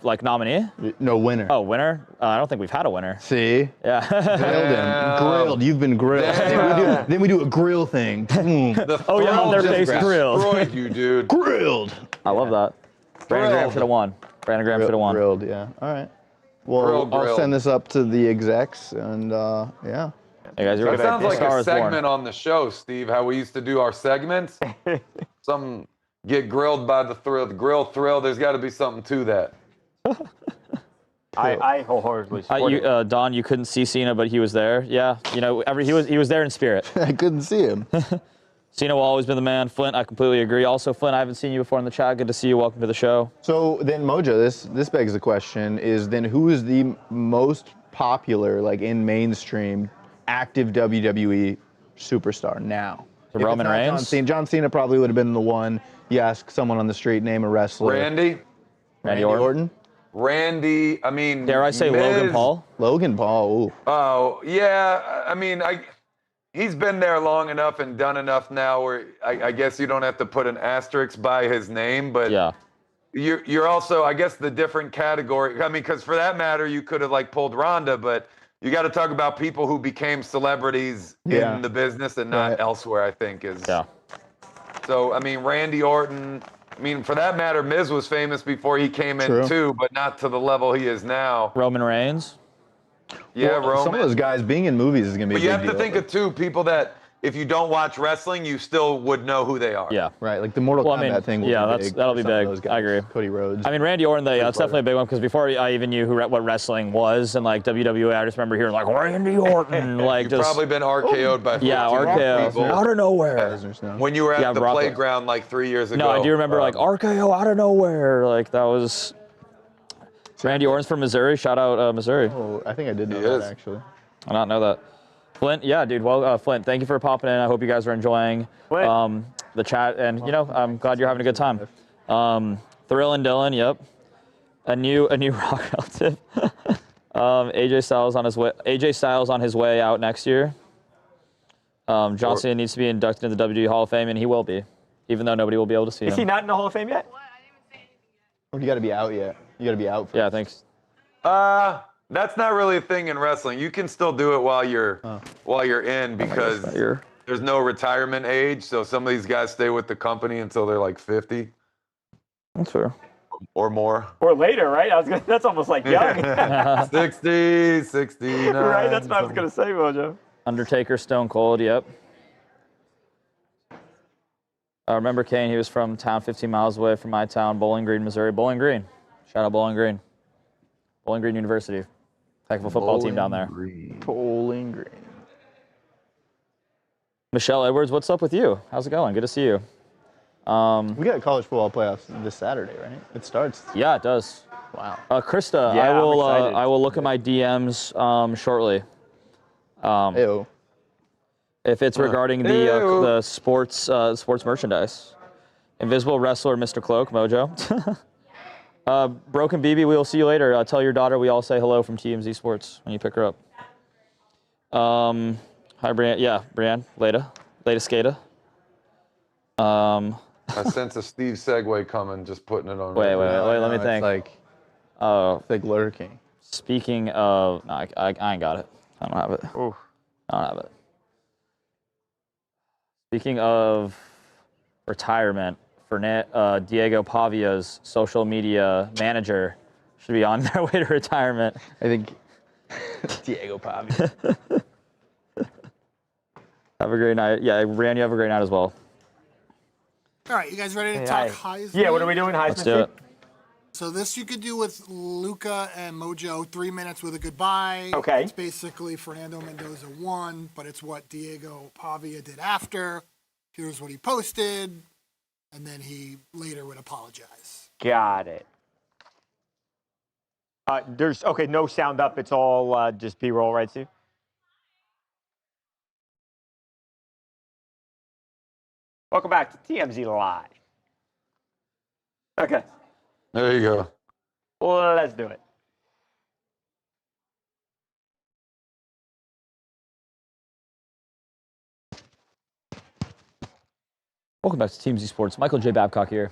Like nominee? No, winner. Oh, winner? I don't think we've had a winner. See? Yeah. Grilled him. Grilled. You've been grilled. Then we do a grill thing. Boom. On their face, grilled. Destroyed you, dude. Grilled. I love that. Brandon Graham should have won. Grilled, yeah. All right. Well, I'll send this up to the execs, and yeah. Hey guys, that sounds like a segment on the show, Steve. How we used to do our segments. Some get grilled by the thrill, the grill thrill. There's got to be something to that. I wholeheartedly support it. Don, you couldn't see Cena, but he was there. Yeah, you know, he was there in spirit. I couldn't see him. Cena will always be the man. Flint, I completely agree. Also, Flint, I haven't seen you before in the chat. Good to see you. Welcome to the show. So then, Mojo, this begs the question: is then who is the most popular, like in mainstream, active WWE superstar now? So Roman Reigns. John Cena probably would have been the one. You ask someone on the street, name a wrestler. Randy Orton. Randy, I mean, dare I say Miz. Logan Paul? Logan Paul, ooh. Oh, yeah. I mean, he's been there long enough and done enough now where I guess you don't have to put an asterisk by his name, but you're also, I guess, the different category. I mean, because for that matter, you could have like pulled Ronda, but you got to talk about people who became celebrities in the business and not elsewhere, I think is. Yeah. So, I mean, Randy Orton, I mean, for that matter, Miz was famous before he came in too, but not to the level he is now. Roman Reigns. Yeah, Roman. Some of those guys being in movies is going to be a big deal. But you have to think of two people that, if you don't watch wrestling, you still would know who they are. Yeah. Right, like the Mortal Kombat thing will be big. That'll be big. I agree. Cody Rhodes. I mean, Randy Orton, that's definitely a big one because before I even knew what wrestling was and like WWE, I just remember hearing like Randy Orton. Like You've probably been RKO'd by RKO people. out of nowhere. When you were at the playground like 3 years ago. No, I do remember like RKO out of nowhere. Like that was Randy Orton's from Missouri. Shout out Missouri. Oh, I think I did know that actually. I not know that. Flint, yeah, dude. Well, Flint, thank you for popping in. I hope you guys are enjoying the chat, and you know, I'm glad you're having a good time. Thrill and Dylan, yep. A new rock relative. AJ Styles on his way. AJ Styles on his way out next year. John Cena needs to be inducted into the WWE Hall of Fame, and he will be, even though nobody will be able to see him. Is he not in the Hall of Fame yet? Or you got to be out yet. You got to be out. Yeah, thanks. That's not really a thing in wrestling. You can still do it while you're in because there's no retirement age. So some of these guys stay with the company until they're like 50. That's fair. Or more. Or later, right? That's almost like young. 60, 69. Right? That's what I was going to say, Mojo. Undertaker, Stone Cold, yep. I remember Kane, he was from town 15 miles away from my town, Bowling Green, Missouri. Bowling Green. Shout out Bowling Green. Bowling Green University. Heck of a football team down there. Bowling Green. Michelle Edwards, what's up with you? How's it going? Good to see you. We got college football playoffs this Saturday, right? It starts. Yeah, it does. Wow. Krista, Yeah, I will look at my DMs shortly. Ew. If it's regarding the sports merchandise. Invisible Wrestler, Mr. Cloak, Mojo. Broken BB, we will see you later. Tell your daughter we all say hello from TMZ Sports when you pick her up. Hi, Brian. Yeah, Brian. Leda Skata. I sense a Steve segue coming, just putting it on. Wait, let me think. It's like lurking. Speaking of, no, I ain't got it. I don't have it. Ooh. I don't have it. Speaking of retirement, Diego Pavia's social media manager should be on their way to retirement. I think Diego Pavia. Have a great night. Yeah, Rand, you have a great night as well. All right, you guys ready to talk Heisman? Yeah, what are we doing? Heisman? Let's do it. So this you could do with Luca and Mojo, 3 minutes with a goodbye. Okay. It's basically Fernando Mendoza won, but it's what Diego Pavia did after. Here's what he posted, and then he later would apologize. Got it. There's no sound up. It's all just B-roll, right, Steve? Welcome back to TMZ Live. Okay. There you go. Well, let's do it. Welcome back to TMZ Sports. Michael J. Babcock here.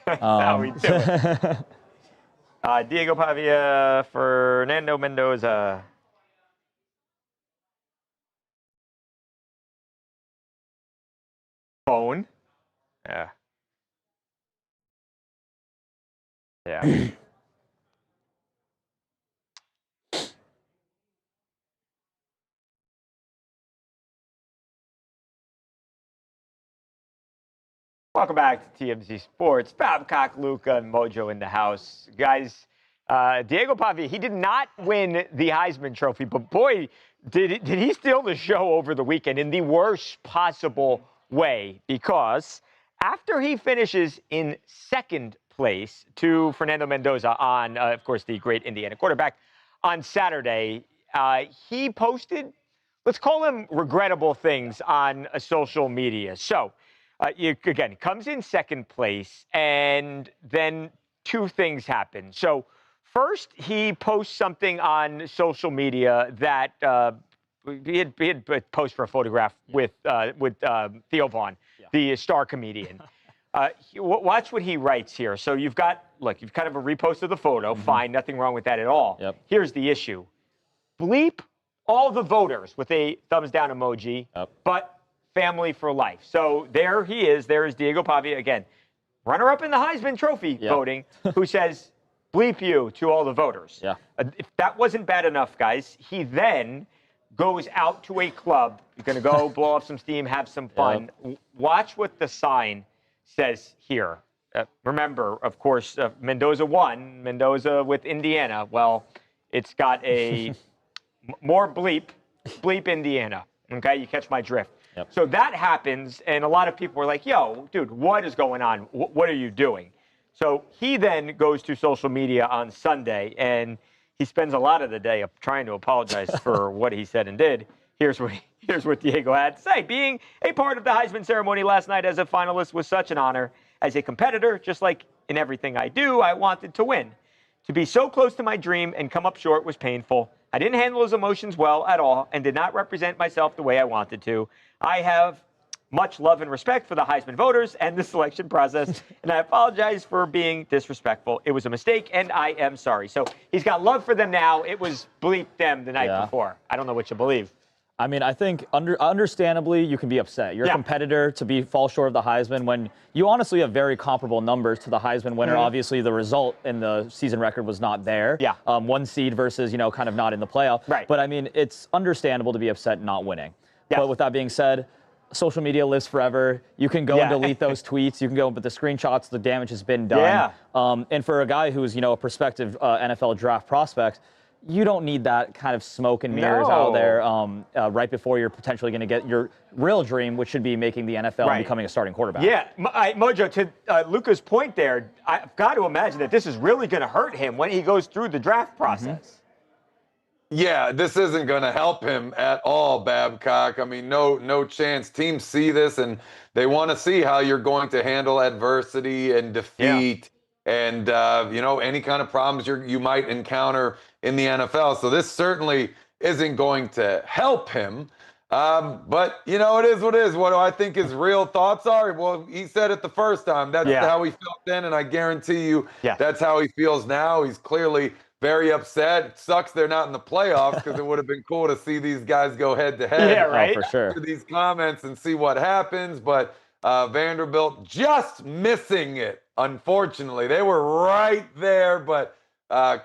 How we doing? Diego Pavia, Fernando Mendoza. Phone. Yeah. Yeah. Welcome back to TMZ Sports. Babcock, Luca, and Mojo in the house. Guys, Diego Pavia, he did not win the Heisman Trophy, but boy, did he steal the show over the weekend in the worst possible way, because after he finishes in second place to Fernando Mendoza on, of course, the great Indiana quarterback, on Saturday, he posted, let's call them regrettable things on social media. So, again, comes in second place, and then two things happen. So first, he posts something on social media that he had posted for a photograph with Theo Vaughn, the star comedian. Watch what he writes here. So you've kind of a repost of the photo. Fine, nothing wrong with that at all. Yep. Here's the issue. Bleep all the voters with a thumbs down emoji, but family for life. So there he is. There is Diego Pavia again, runner-up in the Heisman Trophy voting, who says, bleep you to all the voters. Yeah. If that wasn't bad enough, guys, he then goes out to a club. You're going to go blow off some steam, have some fun. Watch what the sign says here. Remember, of course, Mendoza won. Mendoza with Indiana. Well, it's got a more bleep Indiana. Okay, you catch my drift. Yep. So that happens, and a lot of people were like, yo, dude, what is going on? What are you doing? So he then goes to social media on Sunday, and he spends a lot of the day trying to apologize for what he said and did. Here's what Diego had to say. Being a part of the Heisman ceremony last night as a finalist was such an honor. As a competitor, just like in everything I do, I wanted to win. To be so close to my dream and come up short was painful. I didn't handle those emotions well at all and did not represent myself the way I wanted to. I have much love and respect for the Heisman voters and the selection process, and I apologize for being disrespectful. It was a mistake, and I am sorry. So he's got love for them now. It was bleep them the night before. I don't know what you believe. I mean, I think understandably you can be upset. You're a competitor to fall short of the Heisman when you honestly have very comparable numbers to the Heisman winner. Obviously, the result in the season record was not there. Yeah. 1 seed versus, kind of not in the playoff. Right. But I mean, it's understandable to be upset not winning. Yes. But with that being said, social media lives forever. You can go and delete those tweets. You can go, but the screenshots, the damage has been done. Yeah. And for a guy who's, a prospective NFL draft prospect, you don't need that kind of smoke and mirrors out there right before you're potentially going to get your real dream, which should be making the NFL and becoming a starting quarterback. Yeah, Mojo, to Luca's point there, I've got to imagine that this is really going to hurt him when he goes through the draft process. Yeah, this isn't going to help him at all, Babcock. I mean, no chance. Teams see this, and they want to see how you're going to handle adversity and defeat and, any kind of problems you might encounter in the NFL. So this certainly isn't going to help him. But, it is what it is. What do I think his real thoughts are? Well, he said it the first time. That's how he felt then, and I guarantee you that's how he feels now. He's clearly very upset. It sucks they're not in the playoffs because it would have been cool to see these guys go head-to-head. Yeah, right. For sure. After these comments and see what happens. But Vanderbilt just missing it, unfortunately. They were right there, but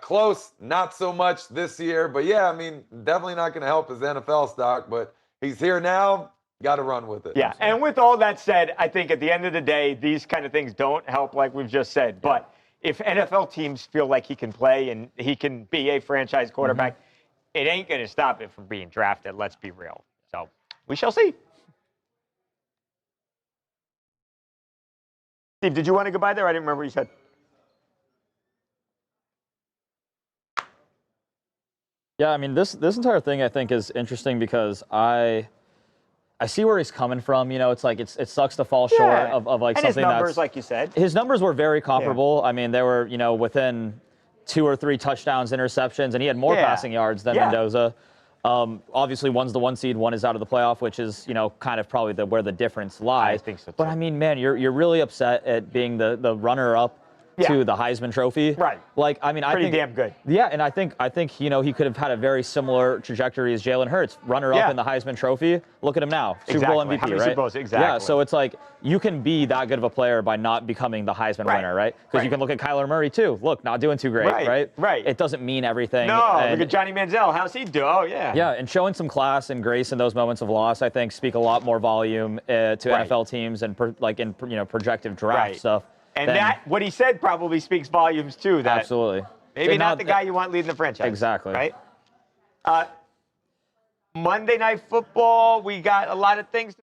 close, not so much this year. But, yeah, I mean, definitely not going to help his NFL stock. But he's here now. Got to run with it. Yeah, and with all that said, I think at the end of the day, these kind of things don't help like we've just said. But if NFL teams feel like he can play and he can be a franchise quarterback, it ain't going to stop it from being drafted. Let's be real. So we shall see. Steve, did you want to go by there? I didn't remember what you said. Yeah, I mean, this entire thing I think is interesting because I see where he's coming from. It's like it sucks to fall short of like and something his numbers, that's like you said. His numbers were very comparable. I mean, they were within 2 or 3 touchdowns, interceptions, and he had more passing yards than Mendoza. Obviously, one's the 1 seed, one is out of the playoff, which is kind of probably where the difference lies. I think so too. But I mean, man, you're really upset at being the runner-up to the Heisman Trophy. Right. Like, I mean, I think damn good. Yeah, and I think he could have had a very similar trajectory as Jalen Hurts, runner-up in the Heisman Trophy. Look at him now, Super Bowl MVP, How many right? Super Bowls? Exactly. Yeah, so it's like you can be that good of a player by not becoming the Heisman winner, right? Because you can look at Kyler Murray too. Look, not doing too great, right? Right. It doesn't mean everything. No, look at Johnny Manziel. How's he do? Oh, yeah. Yeah, and showing some class and grace in those moments of loss, I think, speak a lot more volume to NFL teams and in projective draft stuff. And what he said probably speaks volumes too. That absolutely. Maybe not the guy you want leading the franchise. Exactly. Right. Monday Night Football. We got a lot of things to